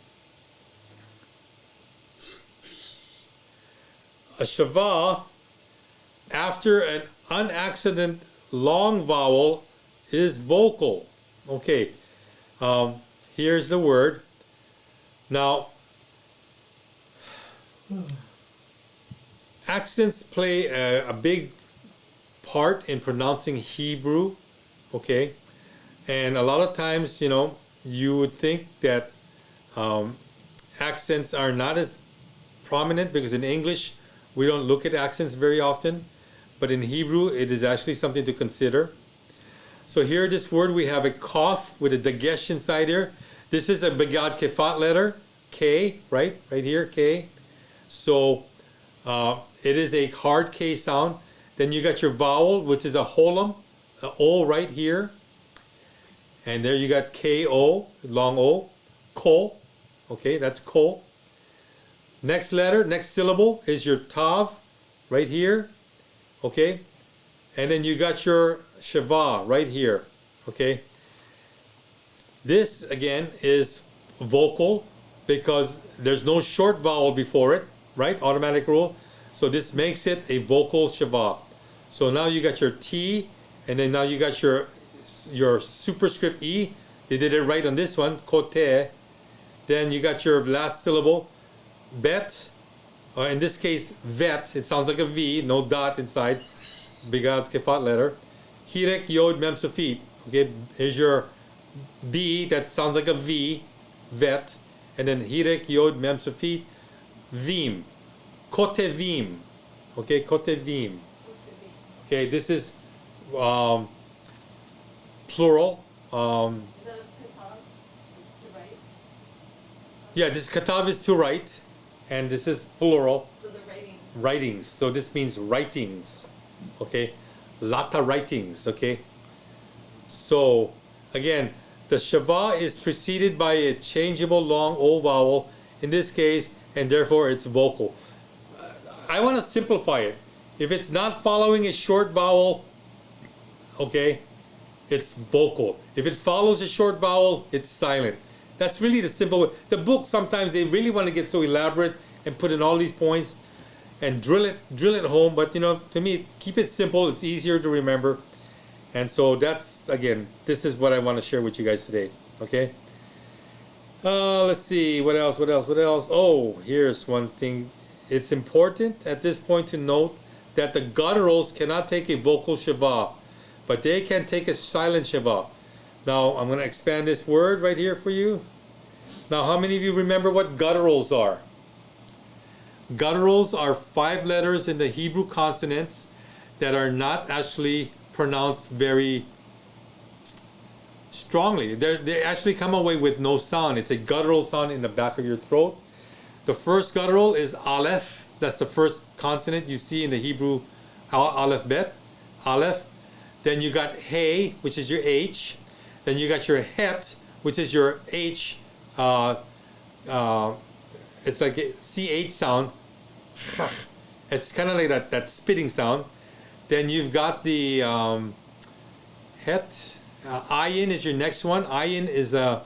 A shewa after an unaccident long vowel is vocal. Okay, here's the word. Now, accents play a big part in pronouncing Hebrew. Okay, and a lot of times, you know, you would think that accents are not as prominent because in English we don't look at accents very often, but in Hebrew it is actually something to consider. So here, this word, we have a cough with a dagesh inside here. This is a begad kefat letter, K, right here, K. So it is a hard K sound. Then you got your vowel, which is a holum, a O right here. And there you got K-O, long O, ko. Okay, that's ko. Next letter, next syllable is your tav right here. Okay. And then you got your shewa right here. Okay. This again is vocal because there's no short vowel before it, right? Automatic rule. So this makes it a vocal shewa. So now you got your T, and then now you got your superscript E. They did it right on this one, kote. Then you got your last syllable, bet. In this case, vet. It sounds like a V, no dot inside. Bigat kefat letter. Hirek yod mem sufit. Okay, here's your B that sounds like a V, vet. And then hirek yod mem sufit, vim. Kote vim. Okay, kote vim. Okay, this is plural. Is that a katav to write? Yeah, this katav is to write, and this is plural. So the writing. Writings. So this means writings. Okay, lata writings. Okay. So again, the shewa is preceded by a changeable long O vowel in this case, and therefore it's vocal. I want to simplify it. If it's not following a short vowel, okay, it's vocal. If it follows a short vowel, it's silent. That's really the simple way. The book, sometimes they really want to get so elaborate and put in all these points and drill it home. But you know, to me, keep it simple. It's easier to remember. And so that's, again, this is what I want to share with you guys today. Okay. Let's see, what else? Oh, here's one thing. It's important at this point to note that the gutturals cannot take a vocal shewa, but they can take a silent shewa. Now, I'm going to expand this word right here for you. Now, how many of you remember what gutturals are? Gutturals are 5 letters in the Hebrew consonants that are not actually pronounced very strongly. They actually come away with no sound. It's a guttural sound in the back of your throat. The first guttural is aleph. That's the first consonant you see in the Hebrew aleph bet. Aleph. Then you got hey, which is your H. Then you got your het, which is your H. It's like a CH sound. It's kind of like that spitting sound. Then you've got the het. Ayin is your next one. Ayin is a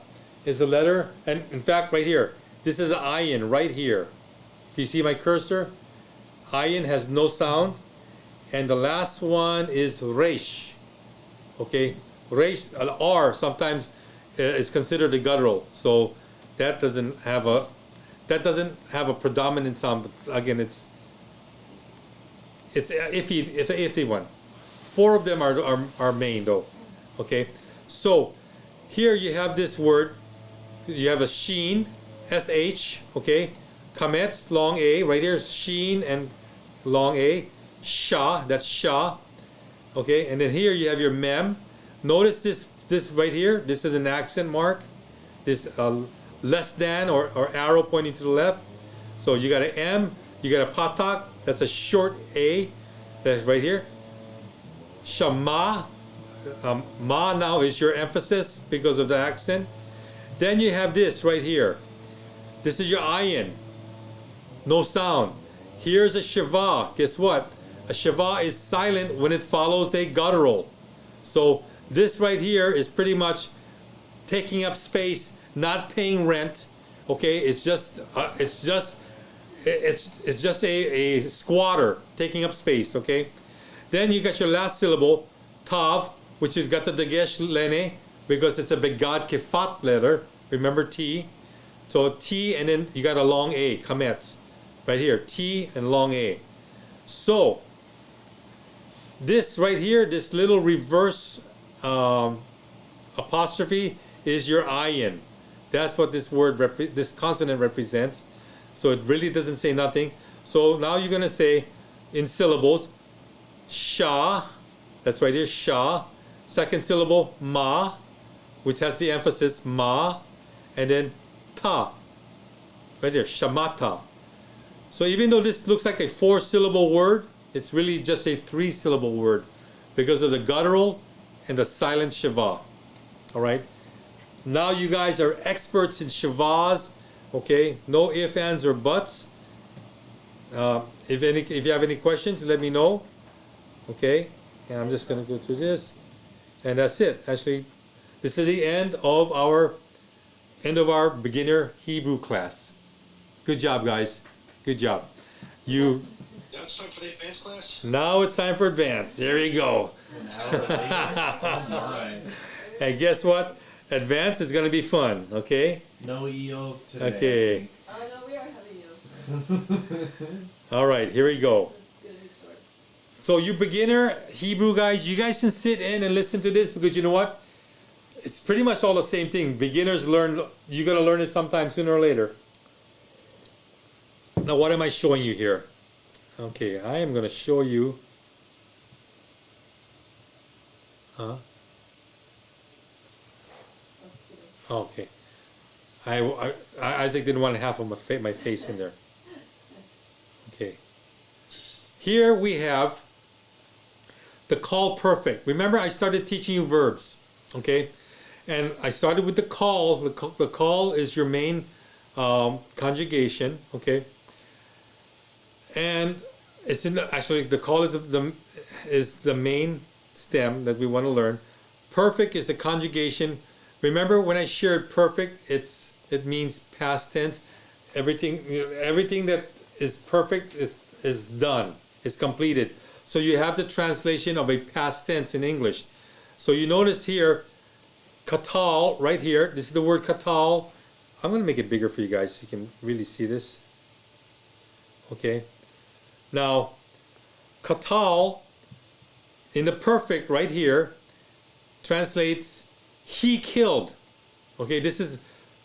letter, and in fact, right here, this is an ayin right here. If you see my cursor, ayin has no sound, and the last one is resh. Okay, resh, R sometimes is considered a guttural, so that doesn't have a predominant sound. But again, it's iffy. It's an iffy one. 4 of them are main though. Okay, so here you have this word. You have a sheen, sh. Okay, kametz, long a right here. Sheen and long a. Sha, that's sha. Okay, and then here you have your mem. Notice this right here. This is an accent mark. This less than or arrow pointing to the left. So you got an M. You got a patak. That's a short a. That's right here. Shama. Ma now is your emphasis because of the accent. Then you have this right here. This is your ayin. No sound. Here's a shewa. Guess what? A shewa is silent when it follows a guttural. So this right here is pretty much taking up space, not paying rent. Okay, it's just a squatter taking up space. Okay, then you got your last syllable, tav, which has got the dagesh lene because it's a begad kefat letter. Remember T. So T, and then you got a long A, kametz, right here, T and long A. So this right here, this little reverse apostrophe is your ayin. That's what this word, this consonant represents. So it really doesn't say nothing. So now you're going to say in syllables, sha, that's right here, sha. Second syllable, ma, which has the emphasis, ma, and then ta, right there, shamata. So even though this looks like a 4-syllable word, it's really just a 3-syllable word because of the guttural and the silent shewa. All right. Now you guys are experts in shevas. Okay. No ifs, ands, or buts. If you have any questions, let me know. Okay. And I'm just going to go through this, and that's it. Actually, this is the end of our beginner Hebrew class. Good job, guys. Good job. You. Now it's time for the advanced class? Now it's time for advanced. There you go. And guess what? Advanced is going to be fun, okay? No Iyov today. Okay. Oh no, we are having you. All right, here we go. This is good and short. So you beginner Hebrew guys, you guys can sit in and listen to this because you know what? It's pretty much all the same thing. Beginners learn, you're going to learn it sometime sooner or later. Now what am I showing you here? Okay, I am going to show you. Okay. Isaac didn't want half of my face in there. Okay. Here we have the call perfect. Remember I started teaching you verbs. Okay. And I started with the call. The call is your main conjugation. Okay. And it's in actually the call is the main stem that we want to learn. Perfect is the conjugation. Remember when I shared perfect, it means past tense. Everything that is perfect is done. It's completed. So you have the translation of a past tense in English. So you notice here, katal right here. This is the word katal. I'm going to make it bigger for you guys so you can really see this. Okay. Now, katal in the perfect right here translates he killed. Okay, this is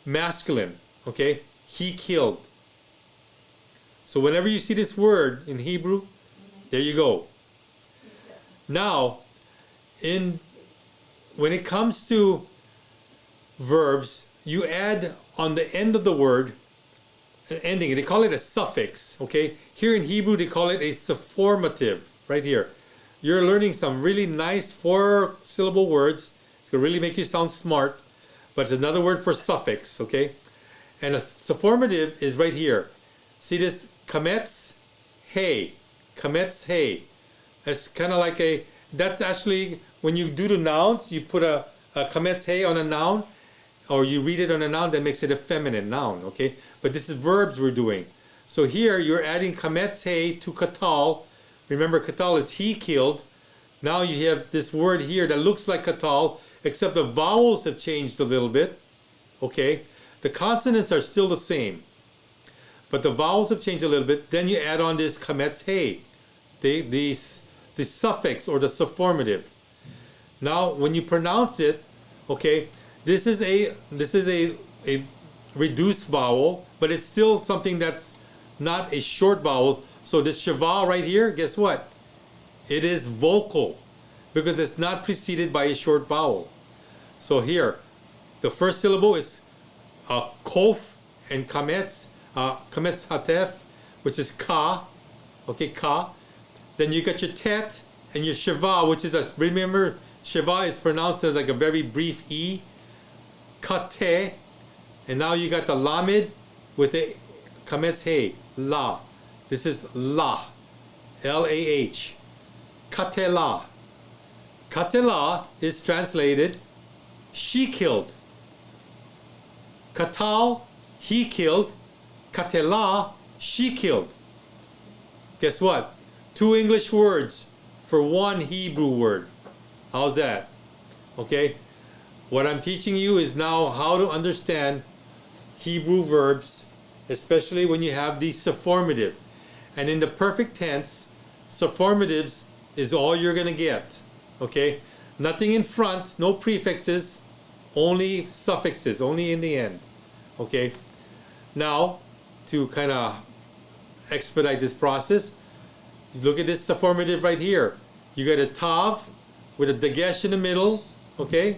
masculine. Okay, he killed. So whenever you see this word in Hebrew, there you go. Now, when it comes to verbs, you add on the end of the word an ending. They call it a suffix. Okay, here in Hebrew they call it a sufformative. Right here, you're learning some really nice 4-syllable words. It's going to really make you sound smart, but it's another word for suffix, okay? And a sufformative is right here. See this? Kametz, hey. Kametz, hey. It's kind of like that's actually, when you do the nouns, you put a kametz, hey on a noun, or you read it on a noun, that makes it a feminine noun, okay? But this is verbs we're doing. So here, you're adding kametz, hey to katal. Remember, katal is he killed. Now you have this word here that looks like katal, except the vowels have changed a little bit. Okay, the consonants are still the same, but the vowels have changed a little bit. Then you add on this kametz hey, the suffix or the sufformative. Now, when you pronounce it, okay, this is a reduced vowel, but it's still something that's not a short vowel. So this shewa right here, guess what? It is vocal because it's not preceded by a short vowel. So here, the first syllable is kof and kametz hatef, which is ka. Okay, ka. Then you got your tet and your shewa, which is remember, shewa is pronounced as like a very brief e. Kate. And now you got the lamed with a kametz hey, la. This is la, L-A-H. Katela. Katela is translated, she killed. Katal, he killed. Katela, she killed. Guess what? 2 English words for 1 Hebrew word. How's that? Okay? What I'm teaching you is now how to understand Hebrew verbs, especially when you have the sufformative. And in the perfect tense, sufformatives is all you're going to get. Okay? Nothing in front, no prefixes, only suffixes, only in the end. Okay? Now, to kind of expedite this process, look at this sufformative right here. You got a tav with a dagesh in the middle, okay?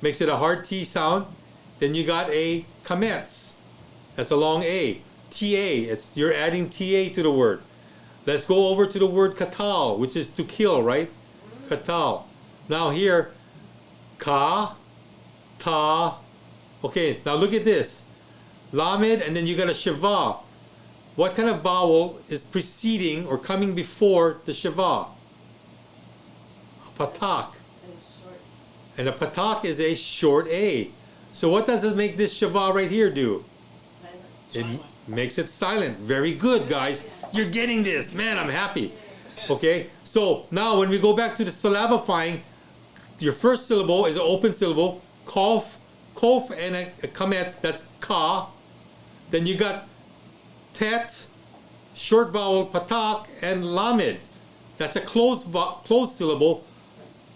Makes it a hard T sound. Then you got a kametz. That's a long A. T-A. You're adding T-A to the word. Let's go over to the word katal, which is to kill, right? Katal. Now here, ka, ta. Okay, now look at this. Lamed, and then you got a shewa. What kind of vowel is preceding or coming before the shewa? A patak. And a patak is a short A. So what does it make this shewa right here do? It makes it silent. Very good, guys. You're getting this. Man, I'm happy. Okay, so now when we go back to the syllabifying, your first syllable is an open syllable. Kof, and a kametz, that's ka. Then you got tet, short vowel, patak, and lamed. That's a closed syllable.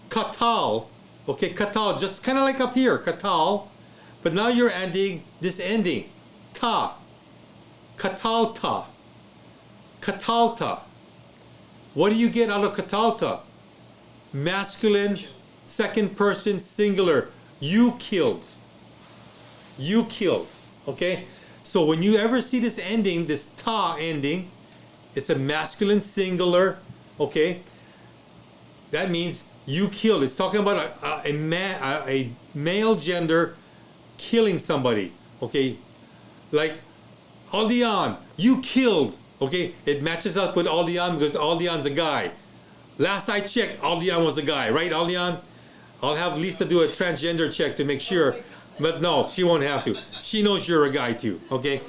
Katal. Okay, katal, just kind of like up here, katal. But now you're adding this ending. Ta. Katalta. Katalta. What do you get out of katalta? Masculine, second person, singular. You killed. You killed. Okay? So when you ever see this ending, this ta ending, it's a masculine singular. Okay? That means you killed. It's talking about a male gender killing somebody. Okay? Like, Aldian, you killed. Okay? It matches up with Aldian because Aldian's a guy. Last I checked, Aldian was a guy. Right, Aldian? I'll have Lisa do a transgender check to make sure. But no, she won't have to. She knows you're a guy too. Okay?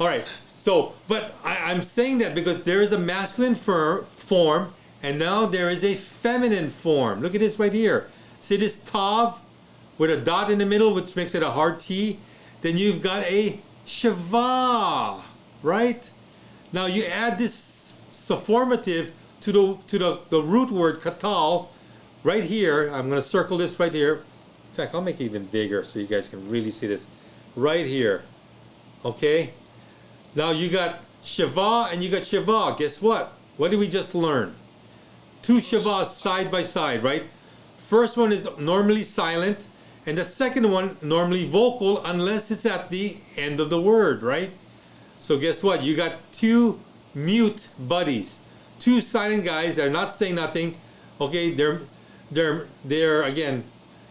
All right. So, but I'm saying that because there is a masculine form and now there is a feminine form. Look at this right here. See this tav with a dot in the middle, which makes it a hard T. Then you've got a shewa, right? Now you add this sufformative to the root word katal right here. I'm going to circle this right here. In fact, I'll make it even bigger so you guys can really see this right here. Okay? Now you got shewa and you got shewa. Guess what? What did we just learn? 2 shevas side by side, right? First one is normally silent and the second one normally vocal unless it's at the end of the word, right? So guess what? You got 2 mute buddies. 2 silent guys that are not saying nothing. Okay, they're again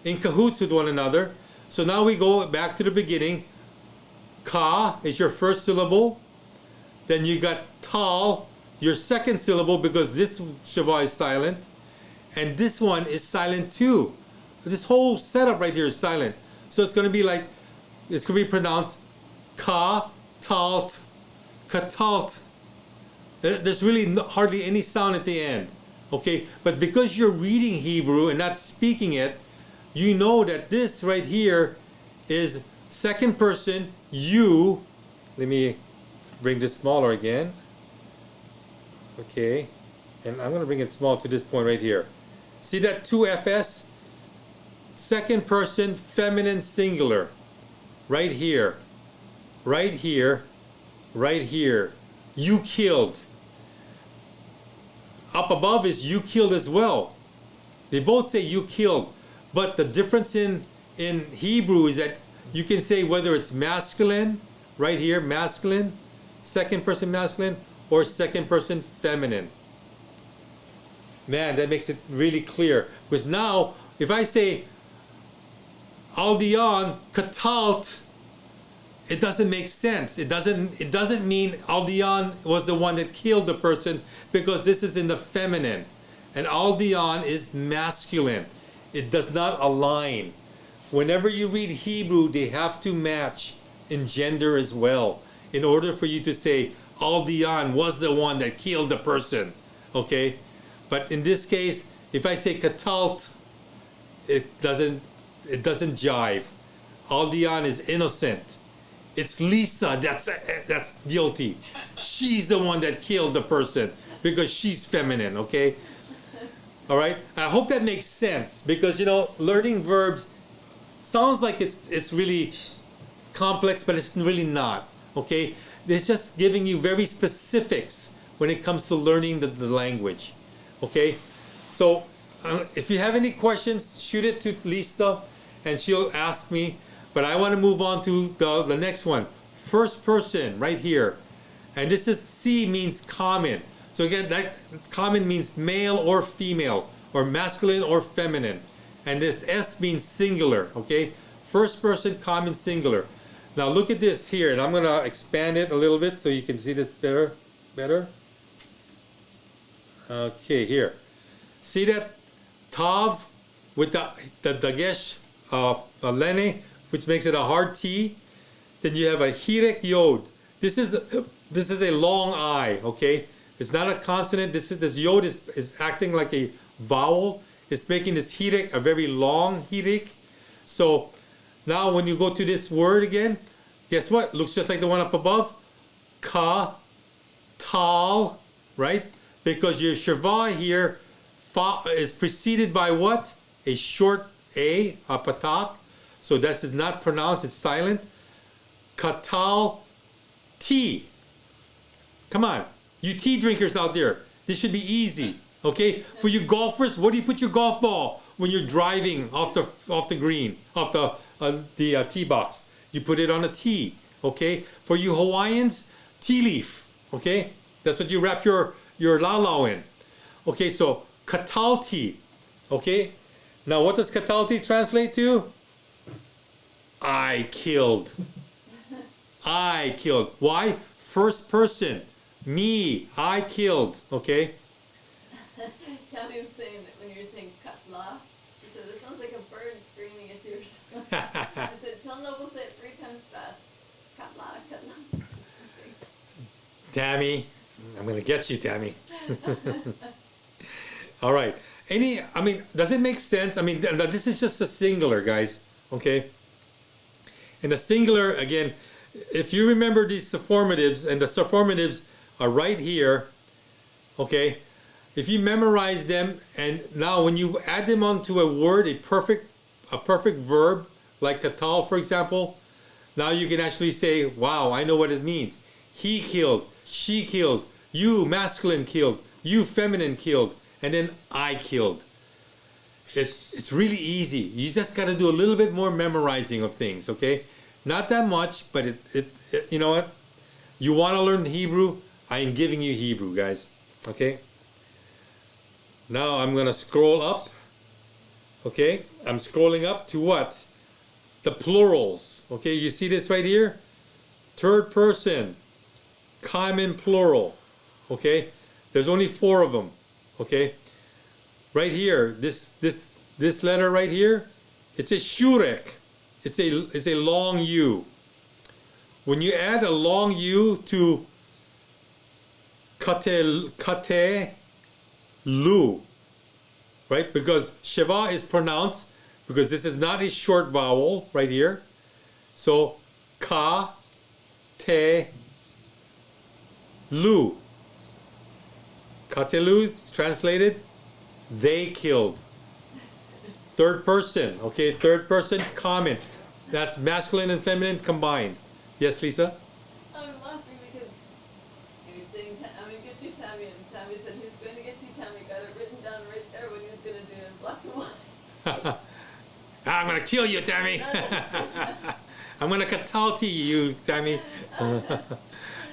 in cahoots with one another. So now we go back to the beginning. Ka is your first syllable. Then you got tal, your second syllable, because this shewa is silent. And this one is silent too. This whole setup right here is silent. So it's going to be like, it's going to be pronounced ka, talt, katalt. There's really hardly any sound at the end. Okay, but because you're reading Hebrew and not speaking it, you know that this right here is second person, you. Let me bring this smaller again. Okay, and I'm going to bring it small to this point right here. See that 2FS? Second person, feminine singular. Right here. Right here. Right here. You killed. Up above is you killed as well. They both say you killed. But the difference in Hebrew is that you can say whether it's masculine, right here, masculine, second person masculine, or second person feminine. Man, that makes it really clear. Because now, if I say Aldian katalt it doesn't make sense. It doesn't mean Aldian was the one that killed the person, because this is in the feminine. And Aldian is masculine. It does not align. Whenever you read Hebrew, they have to match in gender as well, in order for you to say Aldian was the one that killed the person. Okay? But in this case, if I say Katalt, it doesn't jive. Aldian is innocent. It's Lisa that's guilty. She's the one that killed the person because she's feminine, okay? All right? I hope that makes sense, because, you know, learning verbs sounds like it's really complex, but it's really not, okay? It's just giving you very specifics when it comes to learning the language, okay? So if you have any questions, shoot it to Lisa and she'll ask me. But I want to move on to the next one. First person, right here. And this is C, means common. So again, that common means male or female, or masculine or feminine. And this S means singular, okay? First person, common, singular. Now look at this here, and I'm going to expand it a little bit so you can see this better. Okay, here. See that Tav with the dagesh of Lene, which makes it a hard T. Then you have a Hirek Yod. This is a long I, okay? It's not a consonant. This Yod is acting like a vowel. It's making this Hirek a very long Hirek. So now when you go to this word again, guess what? Looks just like the one up above. Ka, tal, right? Because your shewa here is preceded by what? A short A, a patak. So this is not pronounced, it's silent. Katal tea. Come on, you tea drinkers out there. This should be easy, okay? For you golfers, what do you put your golf ball when you're driving off the green, off the tee box? You put it on a tee, okay? For you Hawaiians, tea leaf, okay? That's what you wrap your laulau in. Okay, so katalti, okay? Now what does katalti translate to? I killed. I killed. Why? First person. Me. I killed. Okay? Tommy was saying that when you were saying katla, he said, it sounds like a bird screaming at you or something. I said, tell Noble say it 3 times fast. Katla, katla. Tammy. I'm going to get you, Tammy. All right. Does it make sense? This is just a singular, guys. Okay? And the singular, again, if you remember these suffirmatives, and the suffirmatives are right here, okay? If you memorize them, and now when you add them onto a word, a perfect verb, like katal, for example, now you can actually say, wow, I know what it means. He killed, she killed, you masculine killed, you feminine killed, and then I killed. It's really easy. You just got to do a little bit more memorizing of things, okay? Not that much, but it you know what? You want to learn Hebrew? I am giving you Hebrew, guys. Okay? Now I'm going to scroll up. Okay? I'm scrolling up to what? The plurals. Okay, you see this right here? Third person. Common plural. Okay? There's only 4 of them. Okay? Right here, this letter right here, it's a shurek. It's a long U. When you add a long U to kate lu, right? Because shewa is pronounced, because this is not a short vowel right here. So ka te lu. Katelu is translated, they killed. Third person, okay? Third person, common. That's masculine and feminine combined. Yes, Lisa? I'm laughing because you were saying, I'm going to get you, Tammy, and Tammy said, he's going to get you, Tammy. Got it written down right there what he was going to do in black and white. I'm going to kill you, Tammy. I'm going to katalti you, Tammy.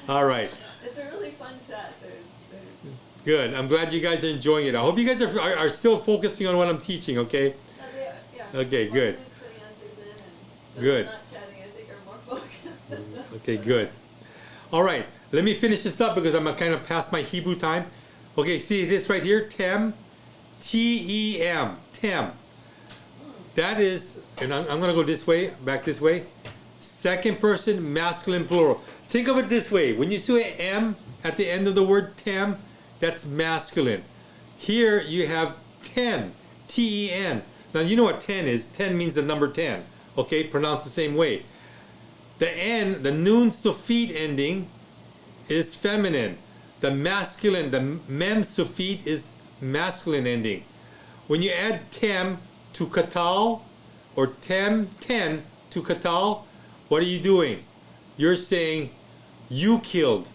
All right. It's a really fun chat. Good. I'm glad you guys are enjoying it. I hope you guys are still focusing on what I'm teaching, okay? They are, yeah. Okay, good. One is putting answers in, and those Good. not chatting, I think, are more focused. Okay, good. All right, let me finish this up because I'm kind of past my Hebrew time. Okay, see this right here, tem, T-E-M, tem. That is, and I'm going to go this way, back this way. Second person, masculine plural. Think of it this way. When you say M at the end of the word tem, that's masculine. Here you have ten, T-E-N. Now you know what 10 is. 10 means the number 10. Okay, pronounced the same way. The N, the nun suffit ending, is feminine. The masculine, the mem suffit is masculine ending. When you add tem to katal, or ten to katal, what are you doing? You're saying you killed,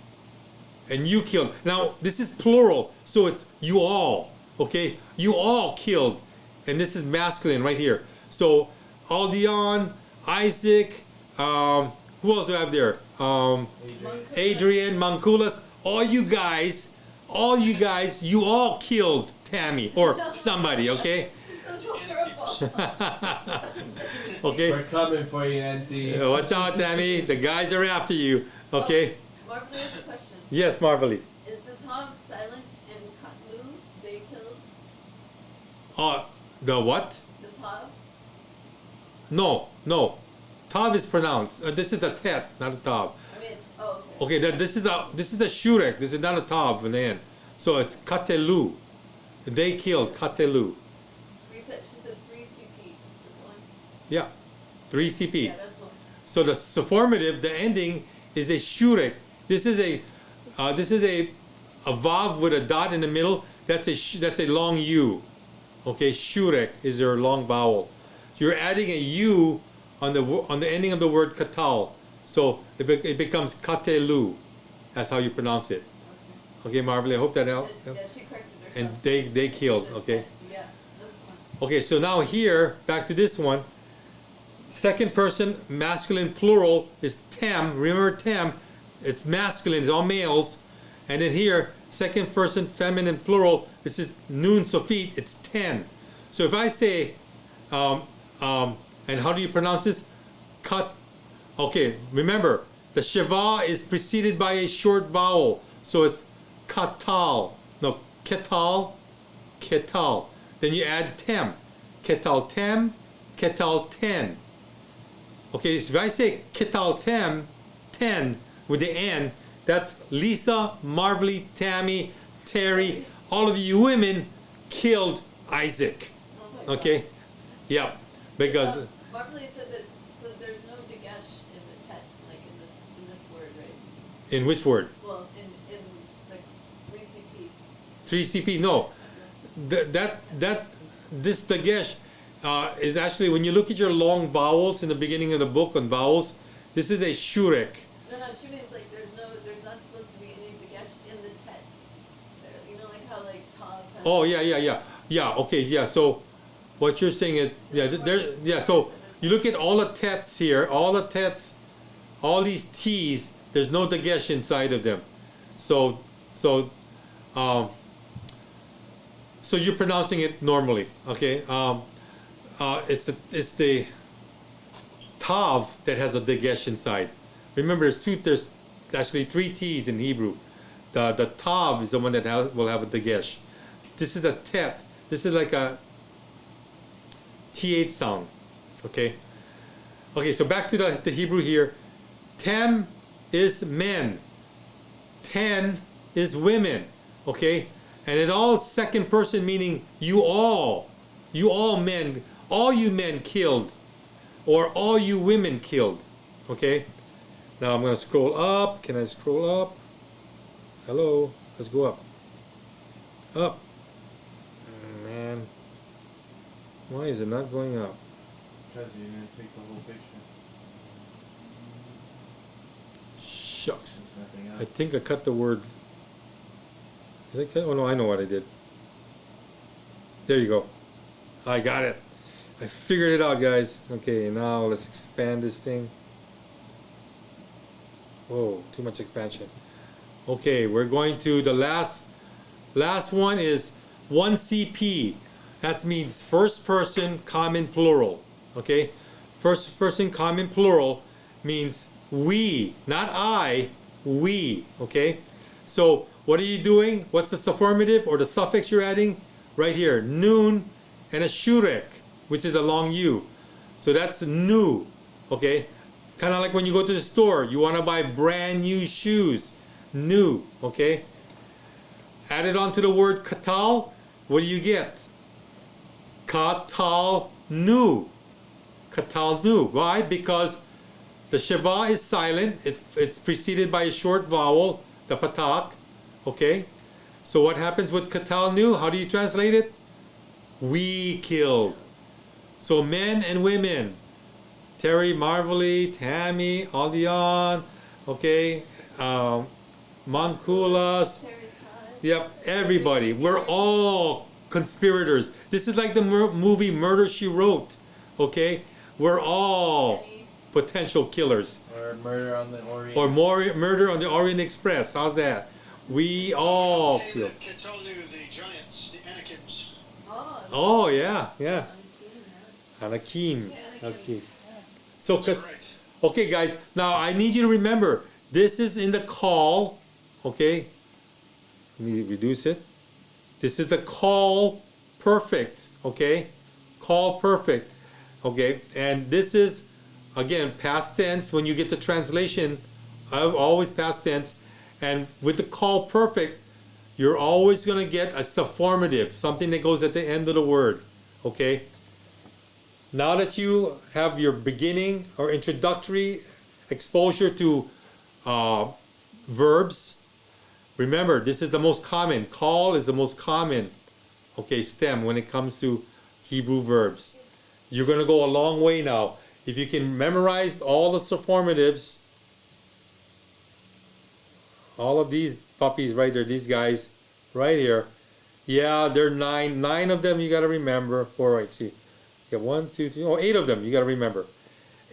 and you killed. Now this is plural, so it's you all. Okay, you all killed, and this is masculine right here. So Aldion, Isaac, who else do I have there? Adrian, Mankulas, all you guys, you all killed Tammy or somebody, okay? That's horrible. Okay? We're coming for you, Auntie. Watch out, Tammy. The guys are after you, okay? Marvelly has a question. Yes, Marvelly. Is the Tav silent in Katlu, they killed? The what? The Tav? No. Tav is pronounced. This is a tet, not a tav. I mean, oh, okay. Okay, this is a shurek. This is not a tav in the end. So it's katelu. They killed katelu. She said 3 CP. Is it one? Yeah, 3 CP. Yeah, that's one. So the sufformative, the ending is a shurek. This is a vav with a dot in the middle. That's a long u. Okay, shurek is your long vowel. You're adding a u on the ending of the word katal. So it becomes katelu. That's how you pronounce it. Okay, Marvel, I hope that helped. Yeah, she corrected herself. And they killed, okay? Yeah, that's one. Okay, so now here, back to this one. Second person, masculine plural is tem. Remember tem, it's masculine, it's all males. And then here, second person, feminine plural, this is nun sofit, it's 10. So if I say, and how do you pronounce this? Kat. Okay, remember, the shewa is preceded by a short vowel. So it's katal. No, ketal, ketal. Then you add tem. Ketal tem, ketal 10. Okay, so if I say ketal tem, 10 with the N, that's Lisa, Marvelly, Tammy, Terry, all of you women killed Isaac. Oh my Okay? God. Yeah, because Marvelly said that so there's no dagesh in the tet, like in this word, right? in which word? Well, in like 3 CP. 3 CP? No. This dagesh is actually, when you look at your long vowels in the beginning of the book on vowels, this is a shurek. No, she means like there's not supposed to be any dagesh in the tet. You know, like how like Tav has. Oh, yeah, okay, yeah, so what you're saying is, so you look at all the tets here, all these T's, there's no dagesh inside of them. So you're pronouncing it normally, okay? It's the tav that has a dagesh inside. Remember, there's actually 3 T's in Hebrew. The tav is the one that will have a dagesh. This is a tet. This is like a TH sound, okay? Okay, so back to the Hebrew here. Tem is men. 10 is women, okay? And it all second person, meaning you all men, all you men killed, or all you women killed, okay? Now I'm going to scroll up. Can I scroll up? Hello, let's go up. Up. Man, why is it not going up? Because you didn't take the whole picture. Shucks. There's nothing else. I think I cut the word. Did I cut? Oh no, I know what I did. There you go. I got it. I figured it out, guys. Okay, now let's expand this thing. Whoa, too much expansion. Okay, we're going to the last one is 1 CP. That means first person common plural. Okay, first person common plural means We, not I, we, okay? So what are you doing? What's the affirmative or the suffix you're adding? Right here, noon and a shurek, which is a long U. So that's new, okay? Kind of like when you go to the store, you want to buy brand new shoes, new, okay? Added onto the word katal, what do you get? Katal nu. Katal nu. Why? Because the shewa is silent. It's preceded by a short vowel, the patak. Okay? So what happens with katal nu? How do you translate it? We killed. So men and women. Terry, Marvelly, Tammy, Aldion, okay, Monkulas. Yep, everybody. We're all conspirators. This is like the movie Murder, She Wrote. Okay? We're all potential killers. Or Murder on the Orient. Or Murder on the Orient Express. How's that? We all Okay, kill. that can tell you the giants, the Anakins. Oh, yeah, yeah. Anakim. Okay. So, That's right. okay, guys. Now, I need you to remember, this is in the call. Okay? Let me reduce it. This is the call perfect, okay? Call perfect, okay? And this is, again, past tense. When you get the translation, I've always past tense. And with the call perfect, you're always going to get a sufformative, something that goes at the end of the word, okay? Now that you have your beginning or introductory exposure to verbs, remember, this is the most common. Call is the most common, okay, stem when it comes to Hebrew verbs. You're going to go a long way now. If you can memorize all the sufformatives, all of these puppies right there, these guys right here, yeah, there are 9. 9 of them you got to remember. 4, right, see. You got 1, 2, 3, 8 of them you got to remember.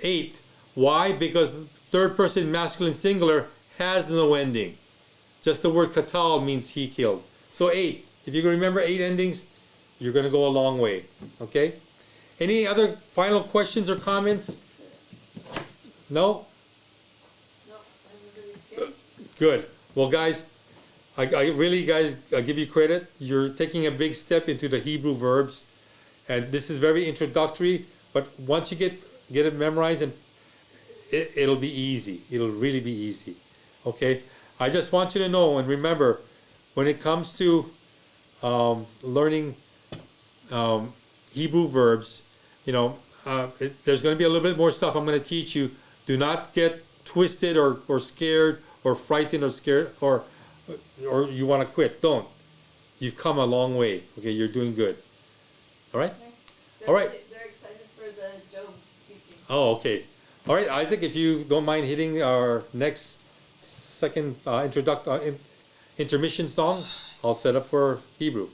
8. Why? Because third person masculine singular has no ending. Just the word katal means he killed. So 8. If you can remember 8 endings, you're going to go a long way. Okay? Any other final questions or comments? No? Good. Well, guys, I really, guys, I give you credit. You're taking a big step into the Hebrew verbs. And this is very introductory. But once you get it memorized, and it'll be easy. It'll really be easy. Okay? I just want you to know and remember, when it comes to learning Hebrew verbs, you know, there's going to be a little bit more stuff I'm going to teach you. Do not get twisted or scared or frightened or scared or you want to quit. Don't. You've come a long way. Okay, you're doing good. All right? All right. They're excited for the Job teaching. Oh, okay. All right, Isaac, if you don't mind hitting our next second intermission song, I'll set up for Hebrew.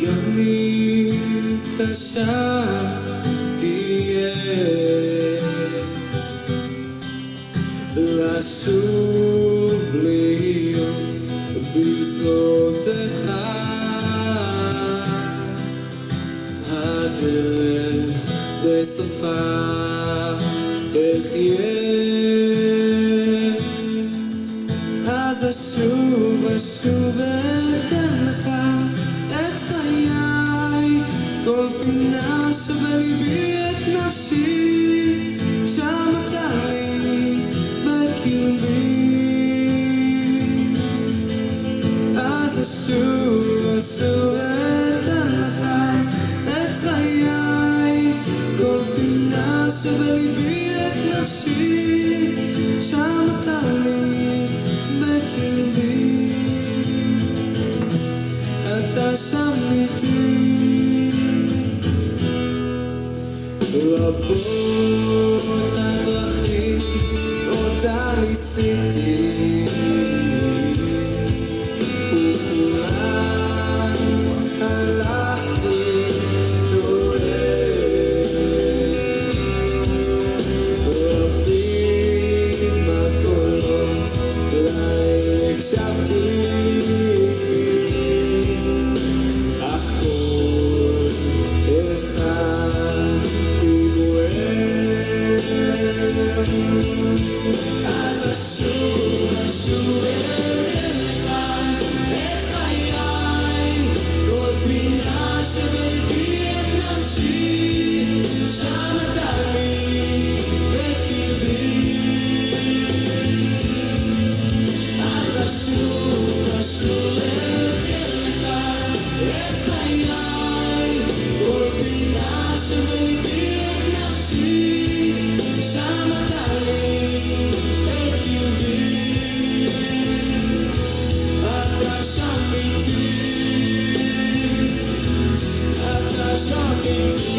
גם אם קשה תהיה לשוב להיות בגזרותיך, הדרך בסופה אחיה. אז אשוב אתן לך את חיי, כל פינה שבליבי את נפשי, שם אתה לי בקרבי. אז אשוב אתן לך את חיי, כל פינה שבליבי את נפשי, שם אתה לי בקרבי. אתה שם איתי רבות הדרכים אותה ניסיתי, וכולן הלכתי טועה. רבים הקולות להם הקשבתי, אך כל אחד דיבורך. אז אשוב אליך את חיי, כל פינה שבליבי את נפשי, שם אתה לי בקרבי. אז אשוב אליך את חיי, כל פינה שבליבי את נפשי, שם אתה לי בקרבי. אתה שם איתי, אתה שם איתי.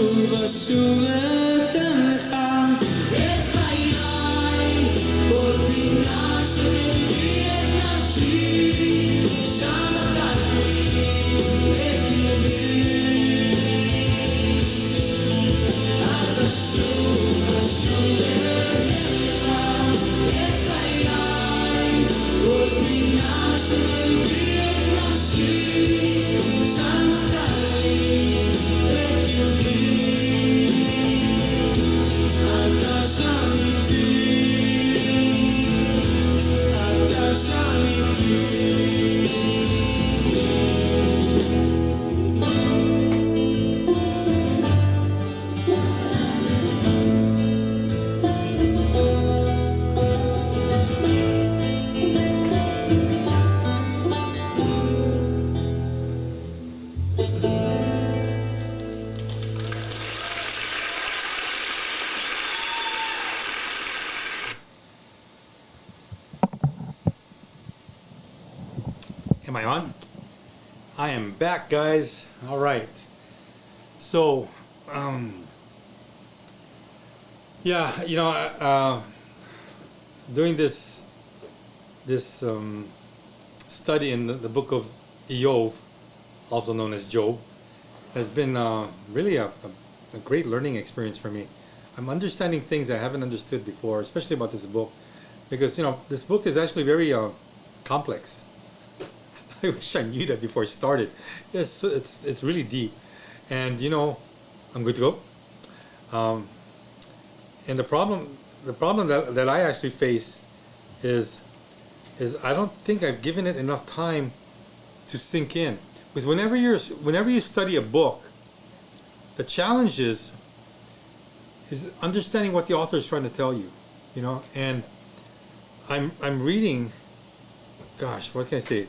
אז אשוב אתן לך את חיי, כל פינה שבליבי את נפשי, שם אתה לי בקרבי. אז אשוב אתן לך את חיי, כל פינה שבליבי את נפשי, שם אתה לי בקרבי. אתה שם איתי, אתה שם איתי. Am I on? I am back, guys. All right. So, yeah, doing this study in the book of Iyov, also known as Job, has been really a great learning experience for me. I'm understanding things I haven't understood before, especially about this book, because this book is actually very complex. I wish I knew that before I started. Yes, it's really deep, and I'm good to go. And the problem that I actually face is I don't think I've given it enough time to sink in. Because whenever you study a book, the challenge is understanding what the author is trying to tell you, and I'm reading gosh, what can I say?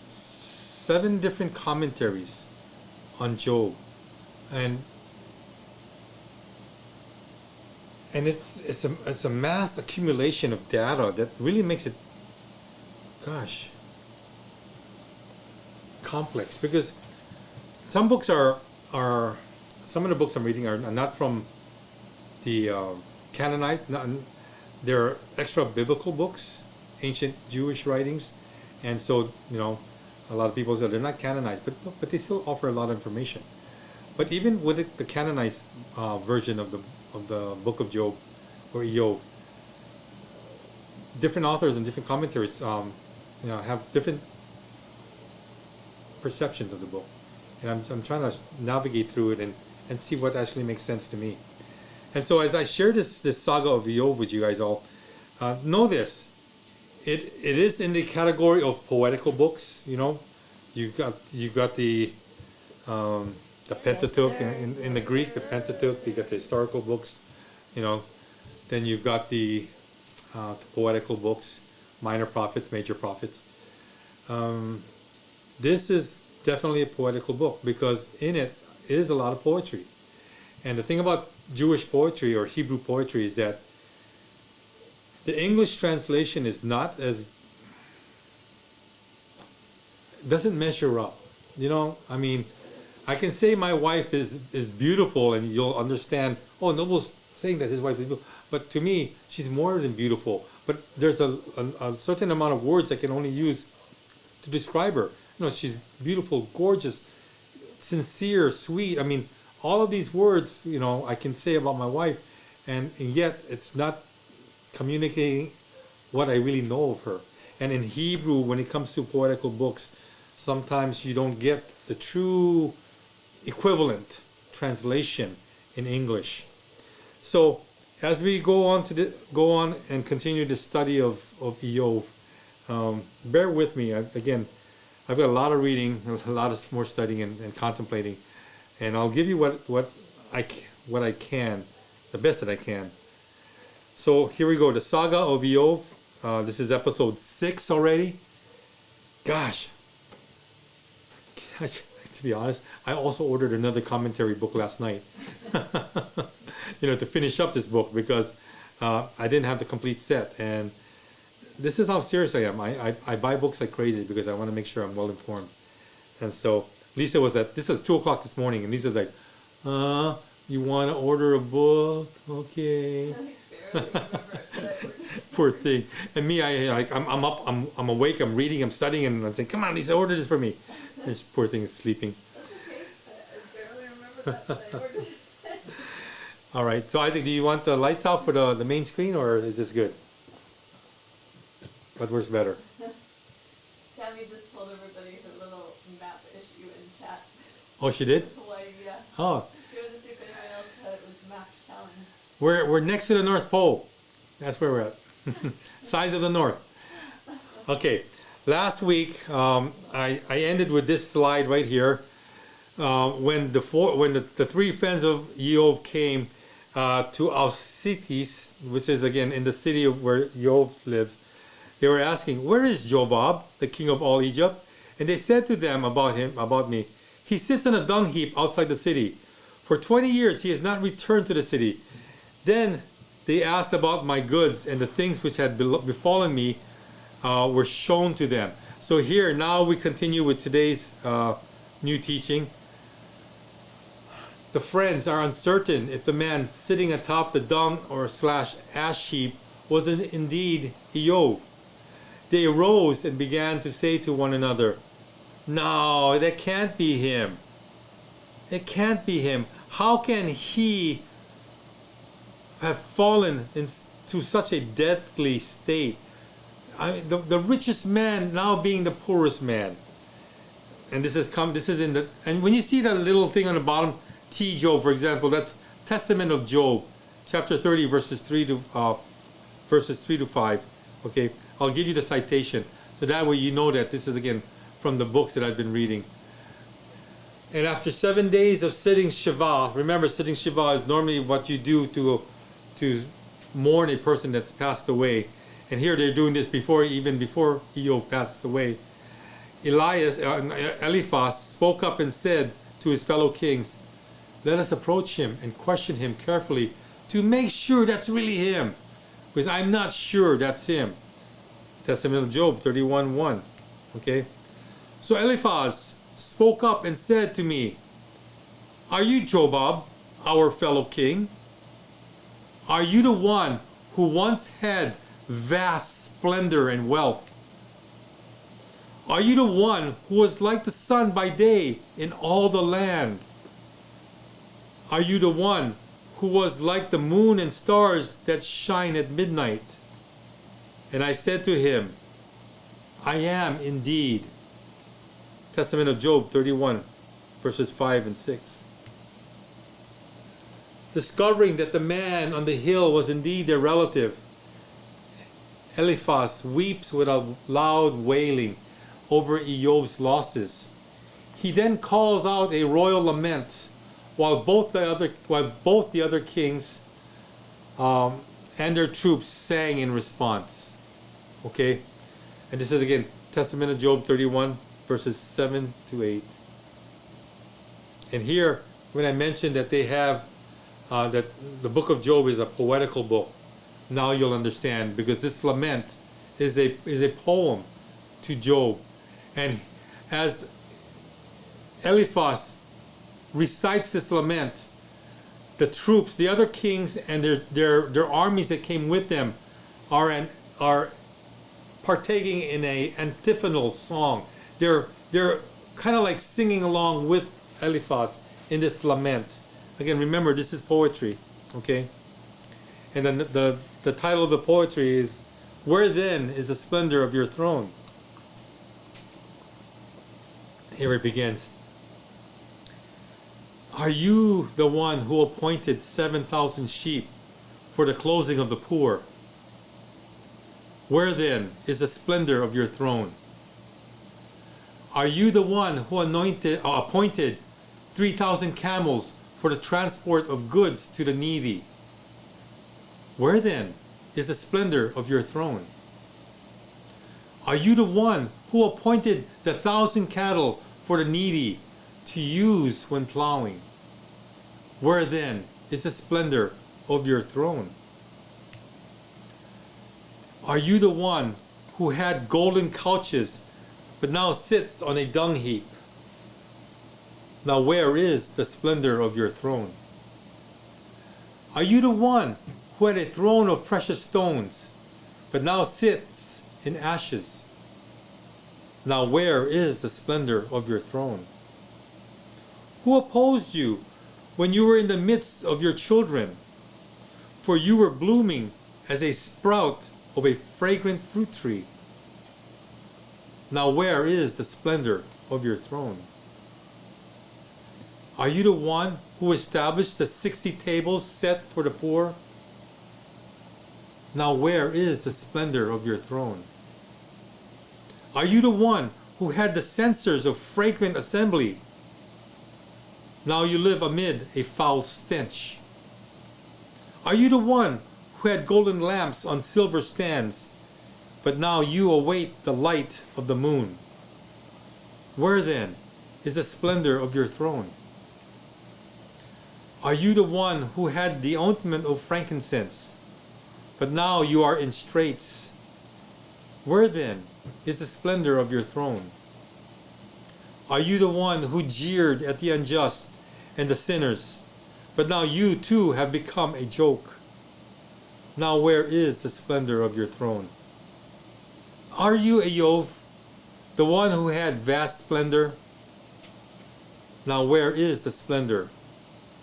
7 different commentaries on Job, and it's a mass accumulation of data that really makes it, gosh, complex, because some books are some of the books I'm reading are not from the canonized. They're extra biblical books, ancient Jewish writings, and so a lot of people say they're not canonized, but they still offer a lot of information. But even with the canonized version of the Book of Job or Iyov, different authors and different commentaries have different perceptions of the book, and I'm trying to navigate through it and see what actually makes sense to me. And so as I share this Saga of Iyov with you guys all, know this: it is in the category of poetical books. You've got the Pentateuch in the Greek, the Pentateuch. You got the historical books, then you've got the poetical books, minor prophets, major prophets. This is definitely a poetical book because in it is a lot of poetry. And the thing about Jewish poetry or Hebrew poetry is that the English translation is not as, doesn't measure up. I mean, I can say my wife is beautiful and you'll understand, oh, Noble's saying that his wife is beautiful. But to me, she's more than beautiful. But there's a certain amount of words I can only use to describe her. She's beautiful, gorgeous, sincere, sweet. I mean, all of these words, I can say about my wife, and yet it's not communicating what I really know of her. And in Hebrew, when it comes to poetical books, sometimes you don't get the true equivalent translation in English. So as we go on and continue the study of Iyov, bear with me. I've got a lot of reading, a lot of more studying and contemplating, and I'll give you what I can, the best that I can. So here we go, the Saga of Iyov. This is episode 6 already. Gosh, to be honest, I also ordered another commentary book last night. To finish up this book because I didn't have the complete set, and this is how serious I am. I buy books like crazy because I want to make sure I'm well informed. And so Lisa this was 2 o'clock this morning, and Lisa's like, you want to order a book? Okay. Poor thing. And me, I'm up, I'm awake, I'm reading, I'm studying, and I'm saying, come on, Lisa, order this for me. And this poor thing is sleeping. That's okay. I barely remember that I ordered. All right. So Isaac, do you want the lights out for the main screen, or is this good? What works better? Tammy just told everybody her little map issue in chat. Oh, she did? Hawaii, yeah. Oh. She wanted to see if anyone else had it was map challenge. We're next to the North Pole. That's where we're at. Size of the North. Okay. Last week, I ended with this slide right here. When the 3 friends of Iyov came to Alcitis, which is again in the city of where Iyov lives, they were asking, "Where is Jobab, the king of all Egypt?" And they said to them about me, "He sits on a dung heap outside the city. For 20 years he has not returned to the city." Then they asked about my goods, and the things which had befallen me were shown to them. So here, now we continue with today's new teaching. The friends are uncertain if the man sitting atop the dung or / ash heap was indeed Iyov. They arose and began to say to one another, "No, that can't be him. It can't be him. How can he have fallen into such a deathly state? I mean, the richest man now being the poorest man." And this is in the, and when you see that little thing on the bottom, T Job, for example, that's Testament of Job, chapter 30, verses 3 to 5. Okay, I'll give you the citation, so that way you know that this is again from the books that I've been reading. "And after 7 days of sitting shewa," remember, sitting shewa is normally what you do to mourn a person that's passed away. And here they're doing this even before Iyov passes away. Eliphaz spoke up and said to his fellow kings, let us approach him and question him carefully to make sure that's really him, because I'm not sure that's him. Testament of Job 31:1. Okay? So Eliphaz spoke up and said to me, are you Jobab, our fellow king? Are you the one who once had vast splendor and wealth? Are you the one who was like the sun by day in all the land? Are you the one who was like the moon and stars that shine at midnight? And I said to him, I am indeed. Testament of Job 31, verses 5 and 6. Discovering that the man on the hill was indeed their relative, Eliphaz weeps with a loud wailing over Iyov's losses. He then calls out a royal lament while both the other kings and their troops sang in response. Okay? And this is again Testament of Job 31, verses 7 to 8. And here, when I mentioned that they have that the book of Job is a poetical book, now you'll understand, because this lament is a poem to Job. And as Eliphaz recites this lament, the troops, the other kings and their armies that came with them are partaking in a antiphonal song. They're kind of like singing along with Eliphaz in this lament. Again, remember, this is poetry, okay? And then the title of the poetry is, Where Then is the Splendor of Your Throne? Here it begins. Are you the one who appointed 7,000 sheep for the clothing of the poor? Where then is the splendor of your throne? Are you the one who appointed 3,000 camels for the transport of goods to the needy? Where then is the splendor of your throne? Are you the one who appointed the 1,000 cattle for the needy to use when plowing? Where then is the splendor of your throne? Are you the one who had golden couches but now sits on a dung heap? Now where is the splendor of your throne? Are you the one who had a throne of precious stones but now sits in ashes? Now where is the splendor of your throne? Who opposed you when you were in the midst of your children? For you were blooming as a sprout of a fragrant fruit tree. Now where is the splendor of your throne? Are you the one who established the 60 tables set for the poor? Now where is the splendor of your throne? Are you the one who had the censers of fragrant assembly? Now you live amid a foul stench. Are you the one who had golden lamps on silver stands, but now you await the light of the moon? Where then is the splendor of your throne? Are you the one who had the ointment of frankincense, but now you are in straits? Where then is the splendor of your throne? Are you the one who jeered at the unjust and the sinners, but now you too have become a joke? Now where is the splendor of your throne? Are you Iyov, the one who had vast splendor? Now where is the splendor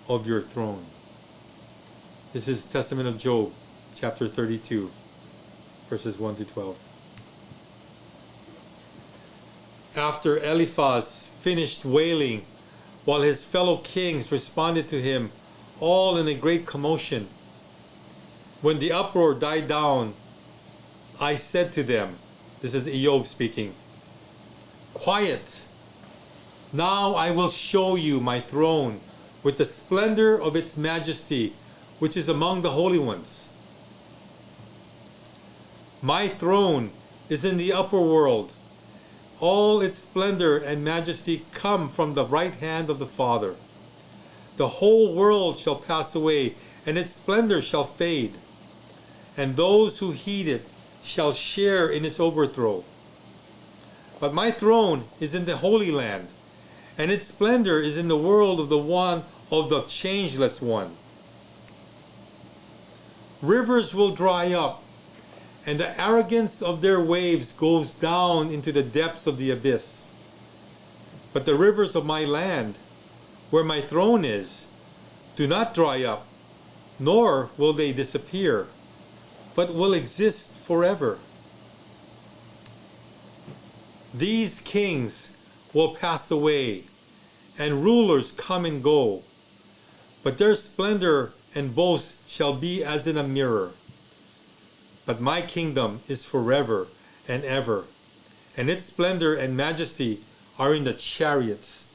of your throne? This is Testament of Job, chapter 32, verses 1 to 12. After Eliphaz finished wailing, while his fellow kings responded to him, all in a great commotion, when the uproar died down, I said to them, this is Iyov speaking, quiet. Now I will show you my throne with the splendor of its majesty, which is among the holy ones. My throne is in the upper world. All its splendor and majesty come from the right hand of the Father. The whole world shall pass away, and its splendor shall fade, and those who heed it shall share in its overthrow. But my throne is in the Holy Land, and its splendor is in the world of the changeless one. Rivers will dry up, and the arrogance of their waves goes down into the depths of the abyss. But the rivers of my land, where my throne is, do not dry up, nor will they disappear, but will exist forever. These kings will pass away, and rulers come and go, but their splendor and boast shall be as in a mirror. But my kingdom is forever and ever, and its splendor and majesty are in the chariots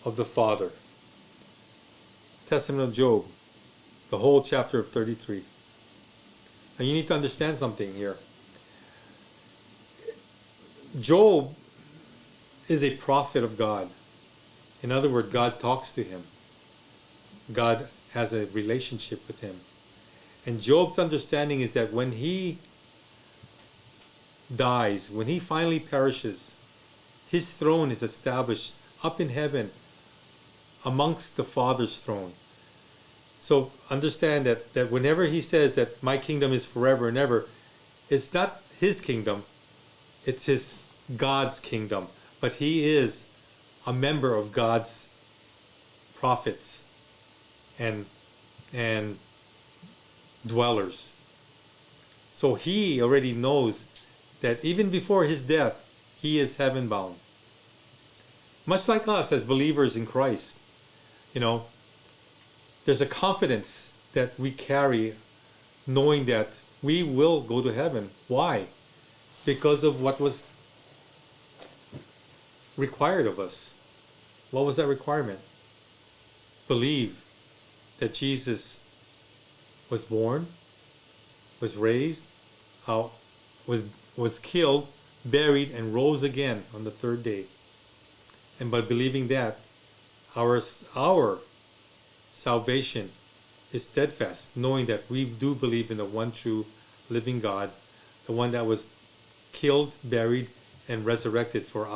of the Father. Testament of Job, the whole chapter of 33. And you need to understand something here. Job is a prophet of God. In other words, God talks to him. God has a relationship with him. And Job's understanding is that when he dies, when he finally perishes, his throne is established up in heaven amongst the Father's throne. So understand that whenever he says that my kingdom is forever and ever, it's not his kingdom, it's his God's kingdom. But he is a member of God's prophets and dwellers. So he already knows that even before his death, he is heaven bound. Much like us as believers in Christ, there's a confidence that we carry knowing that we will go to heaven. Why? Because of what was required of us. What was that requirement? Believe that Jesus was born, was raised, was killed, buried, and rose again on the third day. And by believing that, our salvation is steadfast, knowing that we do believe in the one true living God, the one that was killed, buried, and resurrected for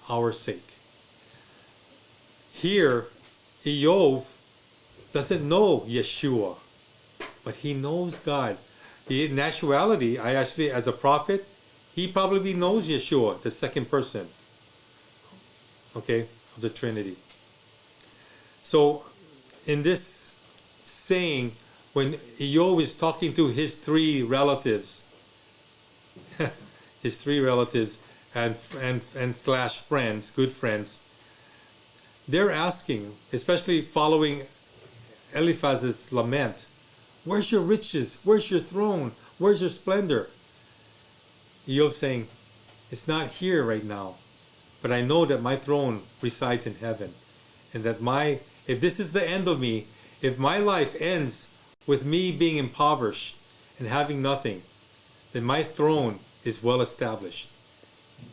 our sake. Here, Iyov doesn't know Yeshua, but he knows God. In actuality, as a prophet, he probably knows Yeshua, the second person, of the Trinity. So, in this saying, when Iyov is talking to his three relatives, and slash friends, good friends, they're asking, especially following Eliphaz's lament, where's your riches? Where's your throne? Where's your splendor? Iyov saying, it's not here right now, but I know that my throne resides in heaven, and that if this is the end of me, if my life ends with me being impoverished and having nothing, then my throne is well established.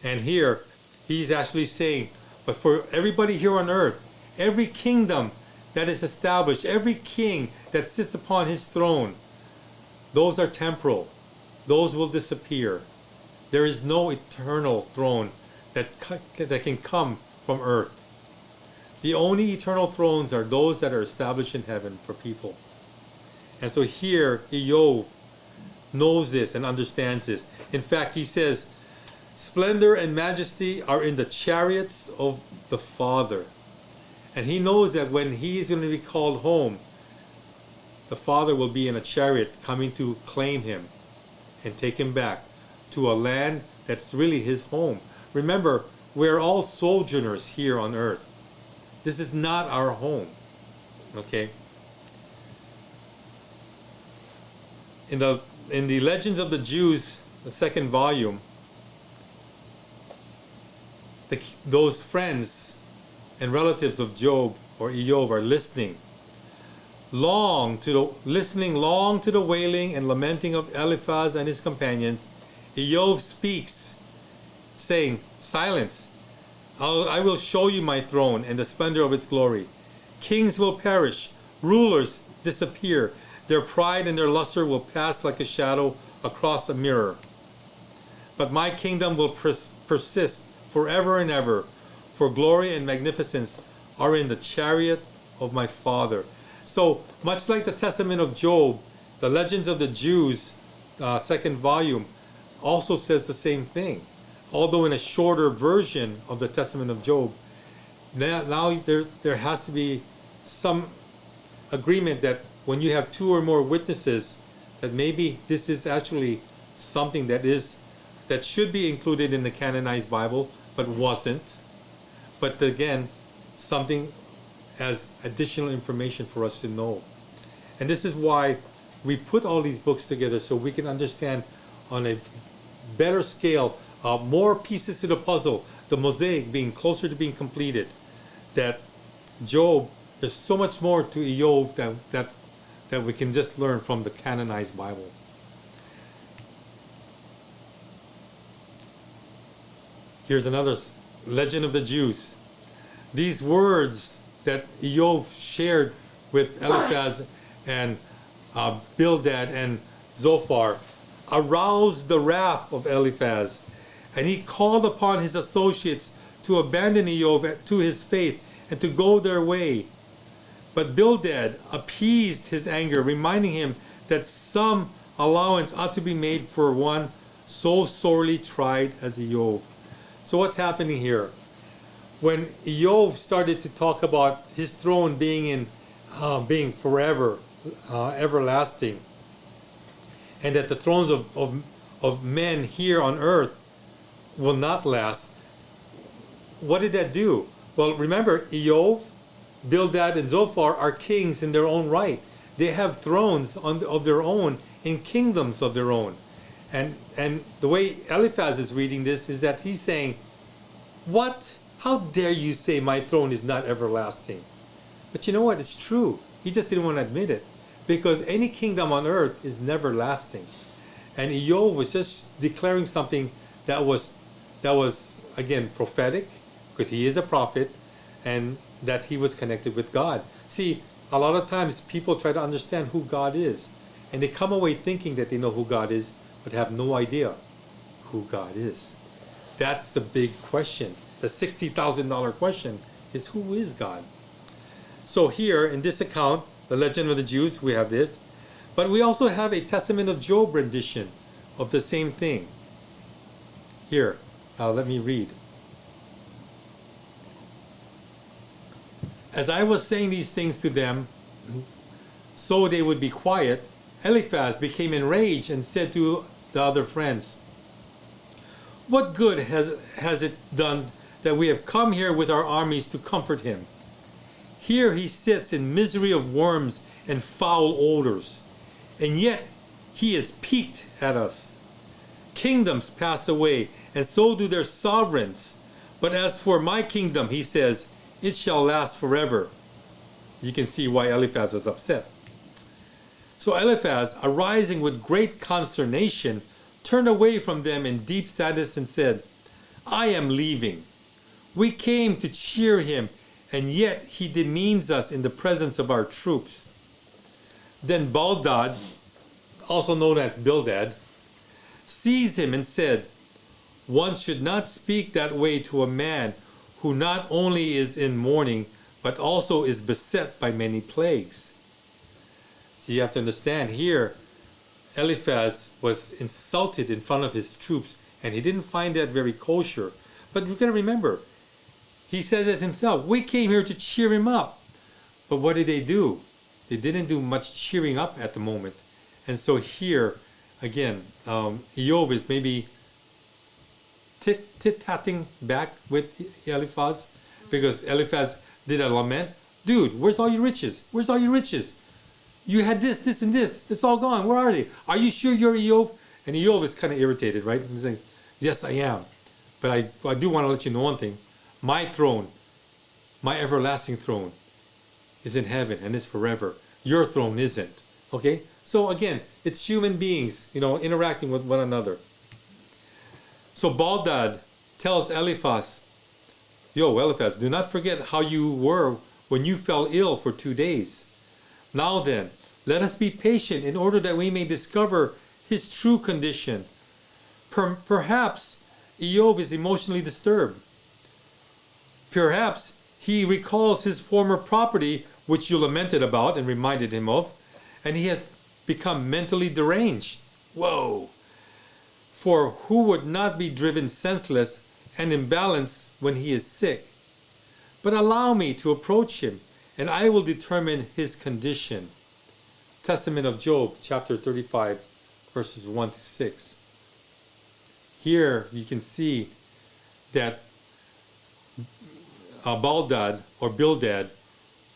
And here, he's actually saying, but for everybody here on earth, every kingdom that is established, every king that sits upon his throne, those are temporal. Those will disappear. There is no eternal throne that can come from earth. The only eternal thrones are those that are established in heaven for people. And so here, Iyov knows this and understands this. In fact, he says, splendor and majesty are in the chariots of the Father. And he knows that when he is going to be called home, the Father will be in a chariot coming to claim him and take him back to a land that's really his home. Remember, we're all sojourners here on earth. This is not our home. Okay? In the Legends of the Jews, the second volume, those friends and relatives of Job or Iyov are listening. listening long to the wailing and lamenting of Eliphaz and his companions, Iyov speaks, saying, "Silence! I will show you my throne and the splendor of its glory. Kings will perish, rulers disappear. Their pride and their luster will pass like a shadow across a mirror. But my kingdom will persist forever and ever, for glory and magnificence are in the chariot of my Father." So, much like the Testament of Job, the Legends of the Jews, second volume, also says the same thing. Although in a shorter version of the Testament of Job, now there has to be some agreement that when you have two or more witnesses, that maybe this is actually something that should be included in the canonized Bible, but wasn't. But again, something as additional information for us to know. And this is why we put all these books together, so we can understand on a better scale, more pieces to the puzzle, the mosaic being closer to being completed. That Job, there's so much more to Iyov that we can just learn from the canonized Bible. Here's another Legend of the Jews. These words that Iyov shared with Eliphaz and Bildad and Zophar aroused the wrath of Eliphaz, and he called upon his associates to abandon Iyov to his faith and to go their way. But Bildad appeased his anger, reminding him that some allowance ought to be made for one so sorely tried as Iyov. So what's happening here? When Iyov started to talk about his throne being forever, everlasting, and that the thrones of men here on earth will not last, what did that do? Well, remember, Iyov, Bildad, and Zophar are kings in their own right. They have thrones of their own in kingdoms of their own. And the way Eliphaz is reading this is that he's saying, "What? How dare you say my throne is not everlasting?" But you know what? It's true. He just didn't want to admit it. Because any kingdom on earth is never lasting. And Iyov was just declaring something that was again prophetic, because he is a prophet, and that he was connected with God. See, a lot of times people try to understand who God is, and they come away thinking that they know who God is, but have no idea who God is. That's the big question. The $60,000 question is, who is God? So here in this account, the Legend of the Jews, we have this, but we also have a Testament of Job rendition of the same thing. Here, let me read. "As I was saying these things to them, so they would be quiet, Eliphaz became enraged and said to the other friends, 'What good has it done that we have come here with our armies to comfort him? Here he sits in misery of worms and foul odors, and yet he is piqued at us. Kingdoms pass away, and so do their sovereigns. But as for my kingdom,' he says, 'it shall last forever.'" You can see why Eliphaz was upset. So Eliphaz, arising with great consternation, turned away from them in deep sadness and said, "I am leaving. We came to cheer him, and yet he demeans us in the presence of our troops." Then Baldad, also known as Bildad, seized him and said, "One should not speak that way to a man who not only is in mourning, but also is beset by many plagues." So you have to understand here, Eliphaz was insulted in front of his troops, and he didn't find that very kosher. But we've got to remember, he says it himself, we came here to cheer him up. But what did they do? They didn't do much cheering up at the moment. And so here, again, Iyov is maybe tit-tatting back with Eliphaz, because Eliphaz did a lament. "Dude, where's all your riches? Where's all your riches? You had this, this, and this. It's all gone. Where are they? Are you sure you're Iyov?" And Iyov is kind of irritated, right? He's like, "Yes, I am. But I do want to let you know one thing. My throne, my everlasting throne, is in heaven and is forever. Your throne isn't. Okay? So again, it's human beings, interacting with one another. So Baldad tells Eliphaz, Eliphaz, do not forget how you were when you fell ill for 2 days. Now then, let us be patient in order that we may discover his true condition. Perhaps Iyov is emotionally disturbed. Perhaps he recalls his former property, which you lamented about and reminded him of, and he has become mentally deranged. Whoa! For who would not be driven senseless and imbalanced when he is sick? But allow me to approach him, and I will determine his condition. Testament of Job, chapter 35, verses 1 to 6. Here you can see that Baldad or Bildad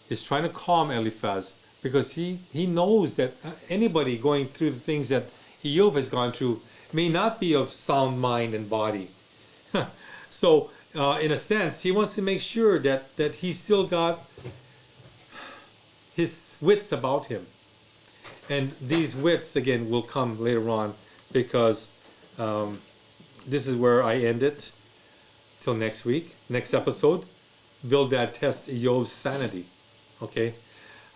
is trying to calm Eliphaz, because he knows that anybody going through the things that Iyov has gone through may not be of sound mind and body. So in a sense, he wants to make sure that he's still got his wits about him. And these wits, again, will come later on, because this is where I end it. Till next week, next episode, Bildad tests Iyov's sanity. Okay?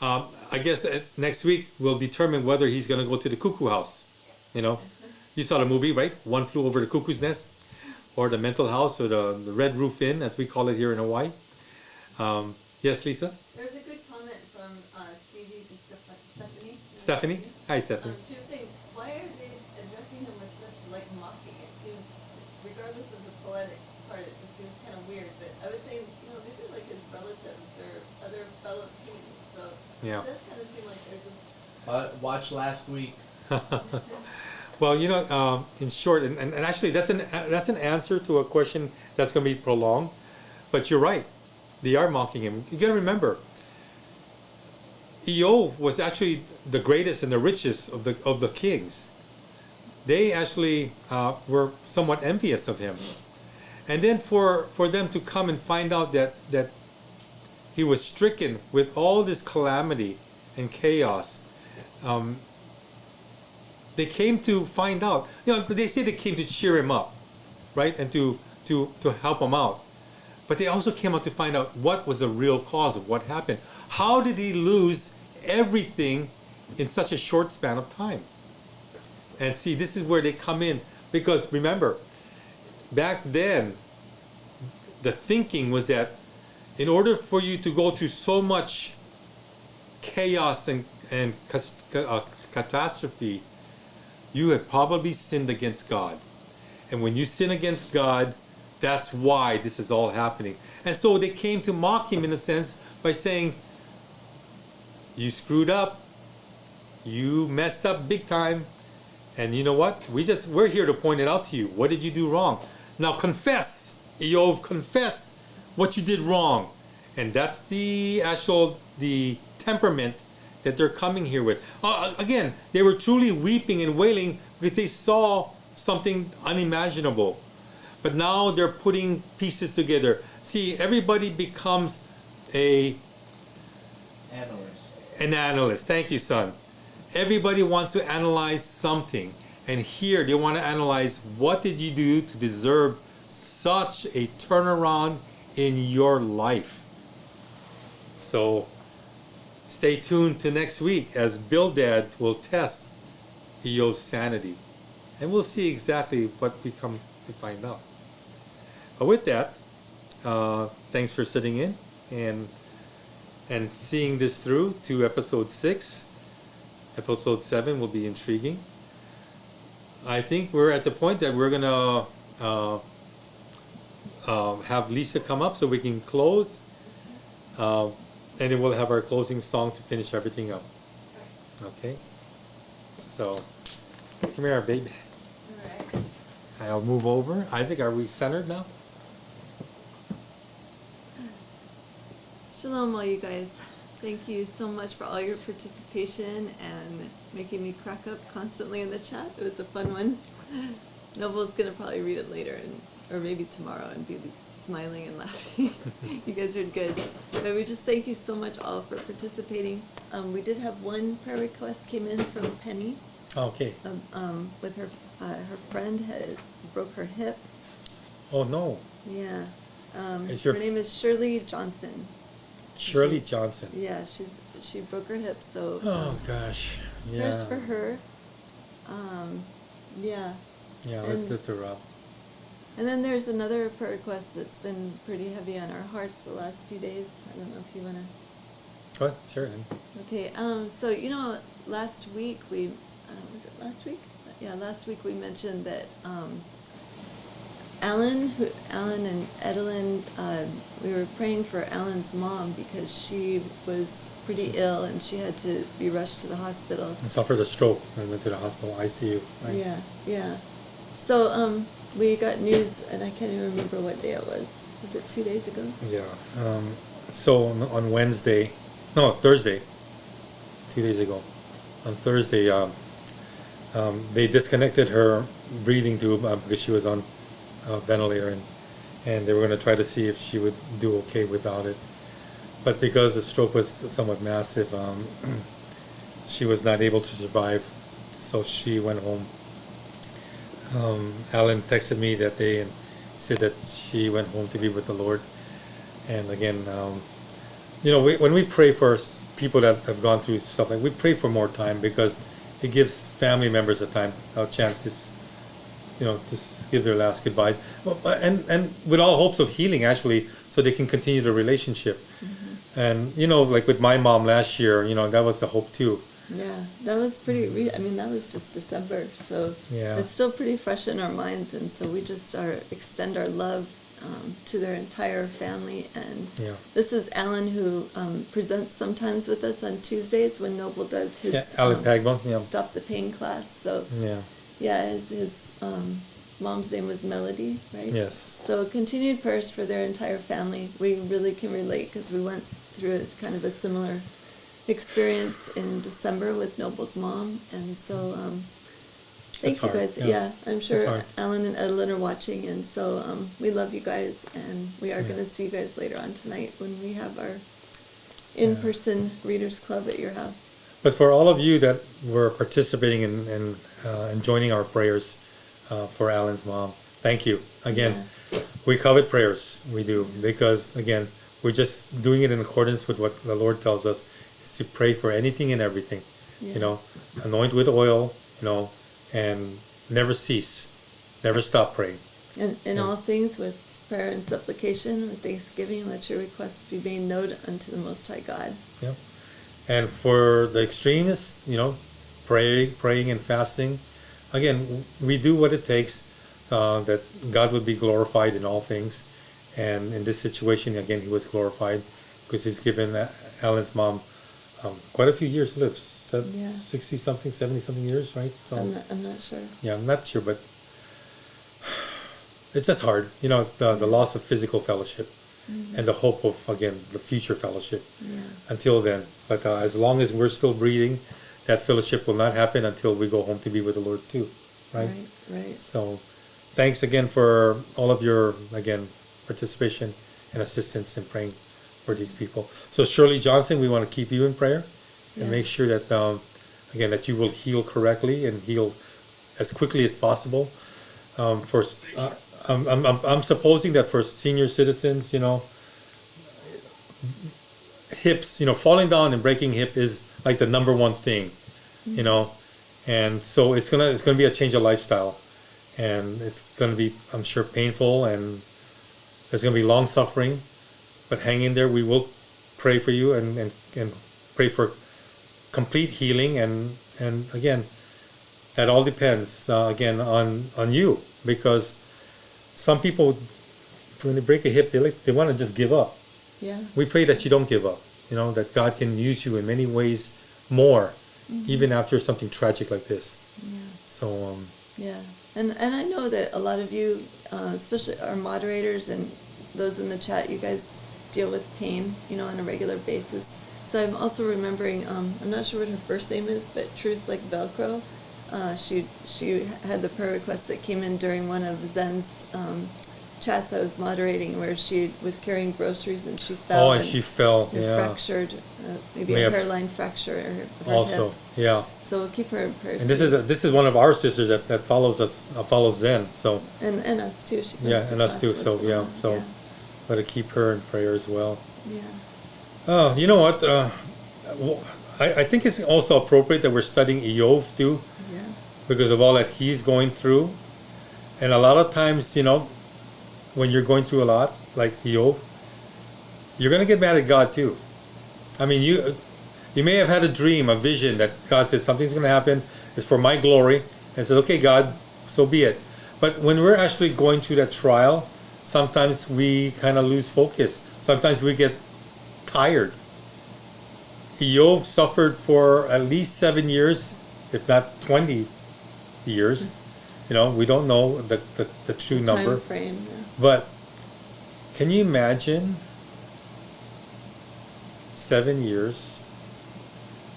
I guess next week we'll determine whether he's going to go to the cuckoo house. You saw the movie, right? One Flew Over the Cuckoo's Nest, or the mental house, or the Red Roof Inn, as we call it here in Hawaii. Yes, Lisa? There's a good comment from Stevie to Stephanie. Stephanie? Hi, Stephanie. She was saying, why are they addressing him with such mocking? It seems, regardless of the poetic part, it just seems kind of weird. But I was saying, these are like his relatives, they're other fellow kings, so Yeah. it does kind of seem like they're just. Watch last week. Well, in short, and actually that's an answer to a question that's going to be prolonged. But you're right, they are mocking him. You got to remember, Iyov was actually the greatest and the richest of the kings. They actually were somewhat envious of him, and then for them to come and find out that he was stricken with all this calamity and chaos. They came to find out. They say they came to cheer him up, right, and to help him out. But they also came out to find out what was the real cause of what happened. How did he lose everything in such a short span of time? And see, this is where they come in, because remember, back then, the thinking was that in order for you to go through so much chaos and catastrophe, you had probably sinned against God. And when you sin against God, that's why this is all happening. And so they came to mock him in a sense by saying, you screwed up, you messed up big time, and you know what? We're here to point it out to you. What did you do wrong? Now confess, Iyov, confess what you did wrong. And that's the temperament that they're coming here with. Again, they were truly weeping and wailing because they saw something unimaginable. But now they're putting pieces together. See, everybody becomes an analyst. Thank you, son. Everybody wants to analyze something. And here they want to analyze, what did you do to deserve such a turnaround in your life? So stay tuned to next week as Bildad will test Iyov's sanity. And we'll see exactly what we come to find out. But with that, thanks for sitting in and seeing this through to episode 6. Episode 7 will be intriguing. I think we're at the point that we're going to have Lisa come up so we can close. And then we'll have our closing song to finish everything up. Okay? So, come here, baby. Alright. I'll move over. Isaac, are we centered now? Shalom, all you guys. Thank you so much for all your participation and making me crack up constantly in the chat. It was a fun one. Noble's gonna probably read it later, or maybe tomorrow, and be smiling and laughing. You guys are good. But we just thank you so much all for participating. We did have one prayer request came in from Penny. Okay. With her friend had broke her hip. Oh no. Yeah. Is Her your name is Shirley Johnson. Shirley Johnson. Yeah, she broke her hip, so Oh gosh. Yeah. prayers for her. Yeah. Yeah, let's and- lift her up. And then there's another prayer request that's been pretty heavy on our hearts the last few days. I don't know if you wanna. What? Sure. Then. Okay. So last week we was it last week? Yeah, last week we mentioned that Alan and Edelyn, we were praying for Alan's mom because she was pretty ill and she had to be rushed to the hospital. I suffered a stroke and went to the hospital ICU. Right? Yeah, yeah. So we got news, and I can't even remember what day it was. Was it 2 days ago? Yeah. So on Wednesday, no, Thursday, 2 days ago, on Thursday, they disconnected her breathing tube because she was on a ventilator, and they were going to try to see if she would do okay without it. But because the stroke was somewhat massive, she was not able to survive, so she went home. Alan texted me that day and said that she went home to be with the Lord. And again, when we pray for people that have gone through stuff, like we pray for more time because it gives family members a chance to, just give their last goodbyes, and with all hopes of healing actually, so they can continue the relationship. Mm-hmm. And like with my mom last year, that was the hope too. Yeah, that was pretty. I mean, that was just December, so Yeah. it's still pretty fresh in our minds, and so we just extend our love to their entire family. And Yeah. this is Alan who presents sometimes with us on Tuesdays when Noble does his Alan Pagbon, yeah. Stop the Pain class. So Yeah. his mom's name was Melody, right? Yes. So continued prayers for their entire family. We really can relate because we went through kind of a similar experience in December with Noble's mom, and so thank That's you hard, guys. yeah. Yeah, I'm That's sure hard. Alan and Edelyn are watching, and so we love you guys, and we are Yeah. going to see you guys later on tonight when we have our in-person readers club at your house. But for all of you that were participating and joining our prayers for Alan's mom, thank you again. We covet prayers, we do, because again, we're just doing it in accordance with what the Lord tells us, is to pray for anything and everything. Yeah. Anoint with oil, and never cease, never stop praying. And in Yes. all things with prayer and supplication, with thanksgiving, let your requests be made known unto the Most High God. Yeah. And for the extremists, praying and fasting, again, we do what it takes that God would be glorified in all things. And in this situation, again, he was glorified because he's given Alan's mom quite a few years to live, Yeah. 60-something, 70-something years, right? So, I'm not sure. yeah, I'm not sure, but it's just hard, the loss of physical fellowship and the hope of, again, the future fellowship until then. But as long as we're still breathing, that fellowship will not happen until we go home to be with the Lord too, right? Right. So thanks again for all of your, again, participation and assistance in praying for these people. So Shirley Johnson, we want to keep you in prayer and Yeah. make sure that, again, that you will heal correctly and heal as quickly as possible. I'm supposing that for senior citizens, hips, falling down and breaking hip is like the number one thing, and so it's gonna be a change of lifestyle, and it's gonna be, I'm sure, painful, and there's gonna be long suffering, but hang in there. We will pray for you and pray for complete healing, and again, that all depends again on you, because some people, when they break a hip, they want to just give up. Yeah. We pray that you don't give up, that God can use you in many ways more, even after something tragic like this. Yeah. So Yeah. And I know that a lot of you, especially our moderators and those in the chat, you guys deal with pain, on a regular basis. So I'm also remembering, I'm not sure what her first name is, but Truth Like Velcro. She had the prayer request that came in during one of Zen's chats I was moderating where she was carrying groceries and she fell. Oh, and she fell. and Yeah. fractured, maybe May a have- hairline fracture. Of her Also, hip. yeah. So we'll keep her in prayer. And this too. is one of our sisters that follows us, follows Zen. So and us too. She comes yeah, to and us class too. once So in a yeah, while. so gotta keep her in prayer as well. Yeah. Oh, you know what? I think it's also appropriate that we're studying Iyov too, Yeah. because of all that he's going through. And a lot of times, you know, when you're going through a lot, like Iyov, you're gonna get mad at God too. I mean, you may have had a dream, a vision that God said something's gonna happen. It's for my glory, and said, okay, God, so be it. But when we're actually going through that trial, sometimes we kind of lose focus. Sometimes we get tired. Iyov suffered for at least 7 years, if not 20 years. You know, we don't know the true number. Time frame. Yeah. But can you imagine 7 years?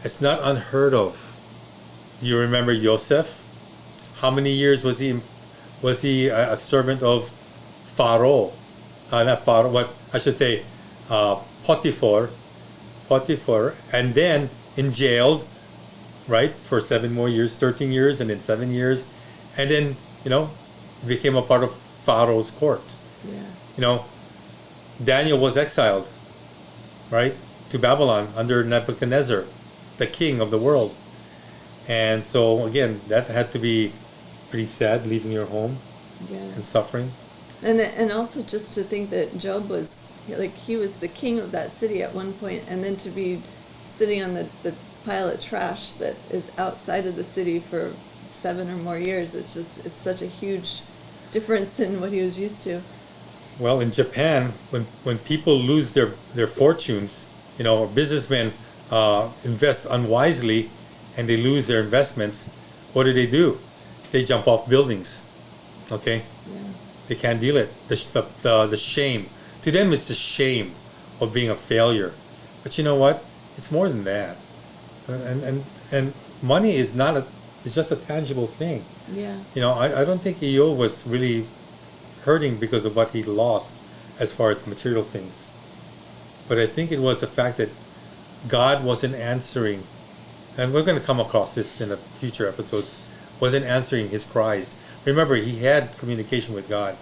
It's not unheard of. Do you remember Joseph? How many years was he a servant of Pharaoh? Not Pharaoh, but I should say Potiphar, and then in jailed, right, for 7 more years, 13 years, and then 7 years, and then, you know, became a part of Pharaoh's court. Yeah. You know, Daniel was exiled, right, to Babylon under Nebuchadnezzar, the king of the world. And so again, that had to be pretty sad, leaving your home Yeah. and suffering. And also just to think that Job was like he was the king of that city at one point, and then to be sitting on the pile of trash that is outside of the city for 7 or more years, it's such a huge difference in what he was used to. Well, in Japan, when people lose their fortunes, you know, businessmen invest unwisely and they lose their investments, what do? They jump off buildings. Okay? Yeah. They can't deal it. The shame. To them, it's the shame of being a failure. But you know what? It's more than that. And money is not it's just a tangible thing. Yeah. You know, I don't think Iyov was really hurting because of what he lost as far as material things. But I think it was the fact that God wasn't answering, and we're going to come across this in the future episodes, wasn't answering his cries. Remember, he had communication with God,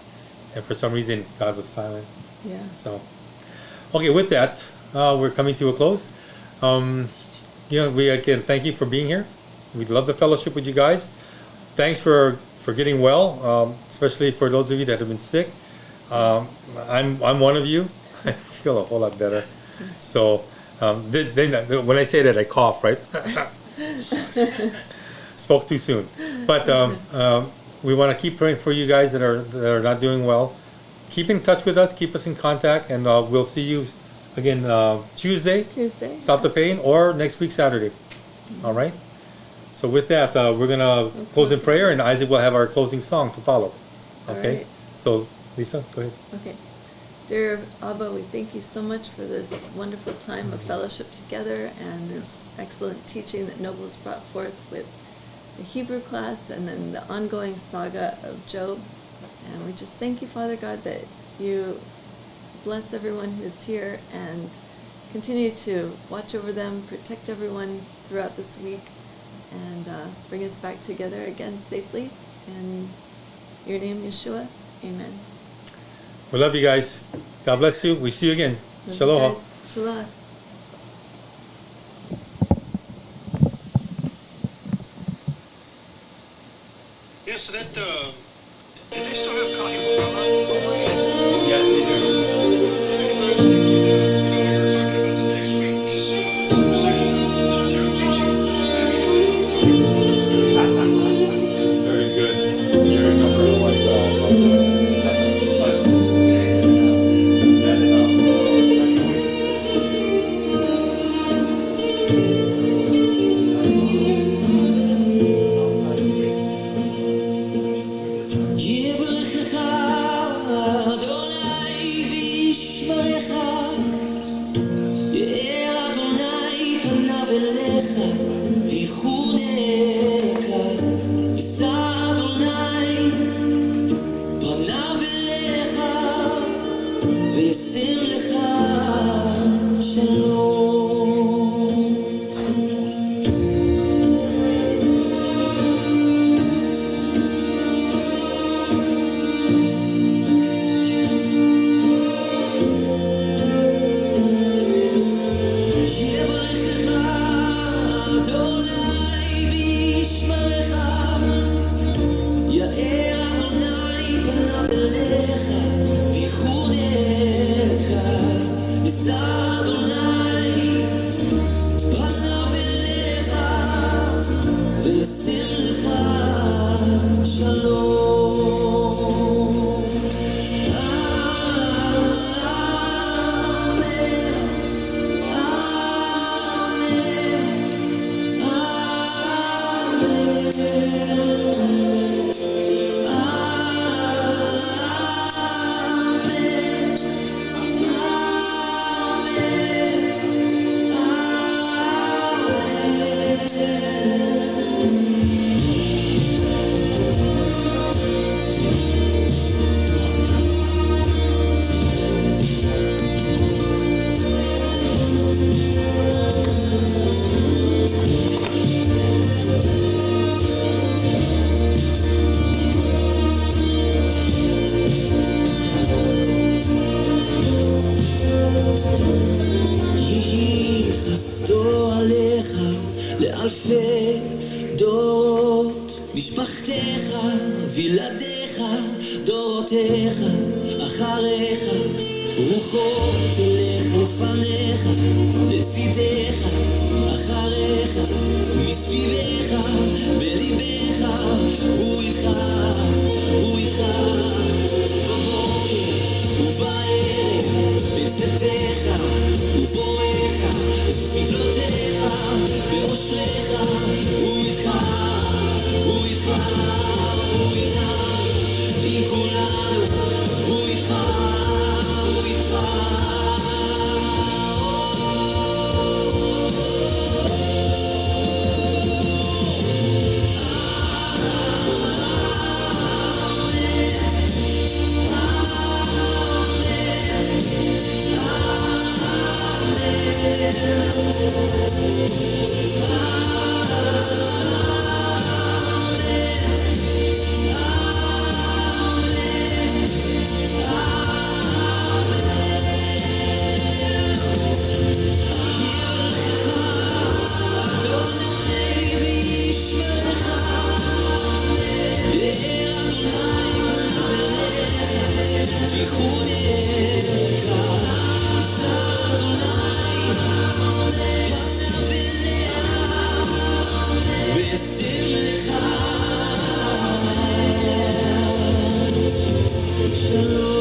and for some reason, God was silent. Yeah. So, okay, with that, we're coming to a close. You know, we again thank you for being here. We'd love the fellowship with you guys. Thanks for getting well, especially for those of you that have been sick. I'm one of you. I feel a whole lot better. So, when I say that, I cough, right? Spoke too soon. But we want to keep praying for you guys that are not doing well. Keep in touch with us. Keep us in contact, and we'll see you again Tuesday. Stop the pain, or next week Saturday. All right. So with that, we're gonna close in prayer, and Isaac will have our closing song to follow. Okay. All right. So Lisa, go ahead. Okay. Dear Abba, we thank you so much for this wonderful time of fellowship together and this excellent teaching that Noble's brought forth with the Hebrew class and then the ongoing saga of Job. And we just thank you, Father God, that you bless everyone who's here and continue to watch over them, protect everyone throughout this week, and bring us back together again safely. In your name, Yeshua, amen. We love you guys. God bless you. We see you again. Love you Shalom. guys. Shalom. Yeah, so that, do they still have Kahima? Yes, they do. Yeah, 'cause I was thinking, we were talking about the next week's section of Job teaching. Very good. You remember what וילדיך, דורותיך, אחריך, רוחו תלך לפניך, לצידך, אחריך, מסביבך, בליבך, הוא איתך, הוא איתך, בבוקר ובערב, בצאתך ובואך, בסבלותיך, באושרך, הוא איתך, הוא איתך, הוא איתך, עם כולנו, הוא איתך, הוא איתך. Shalom.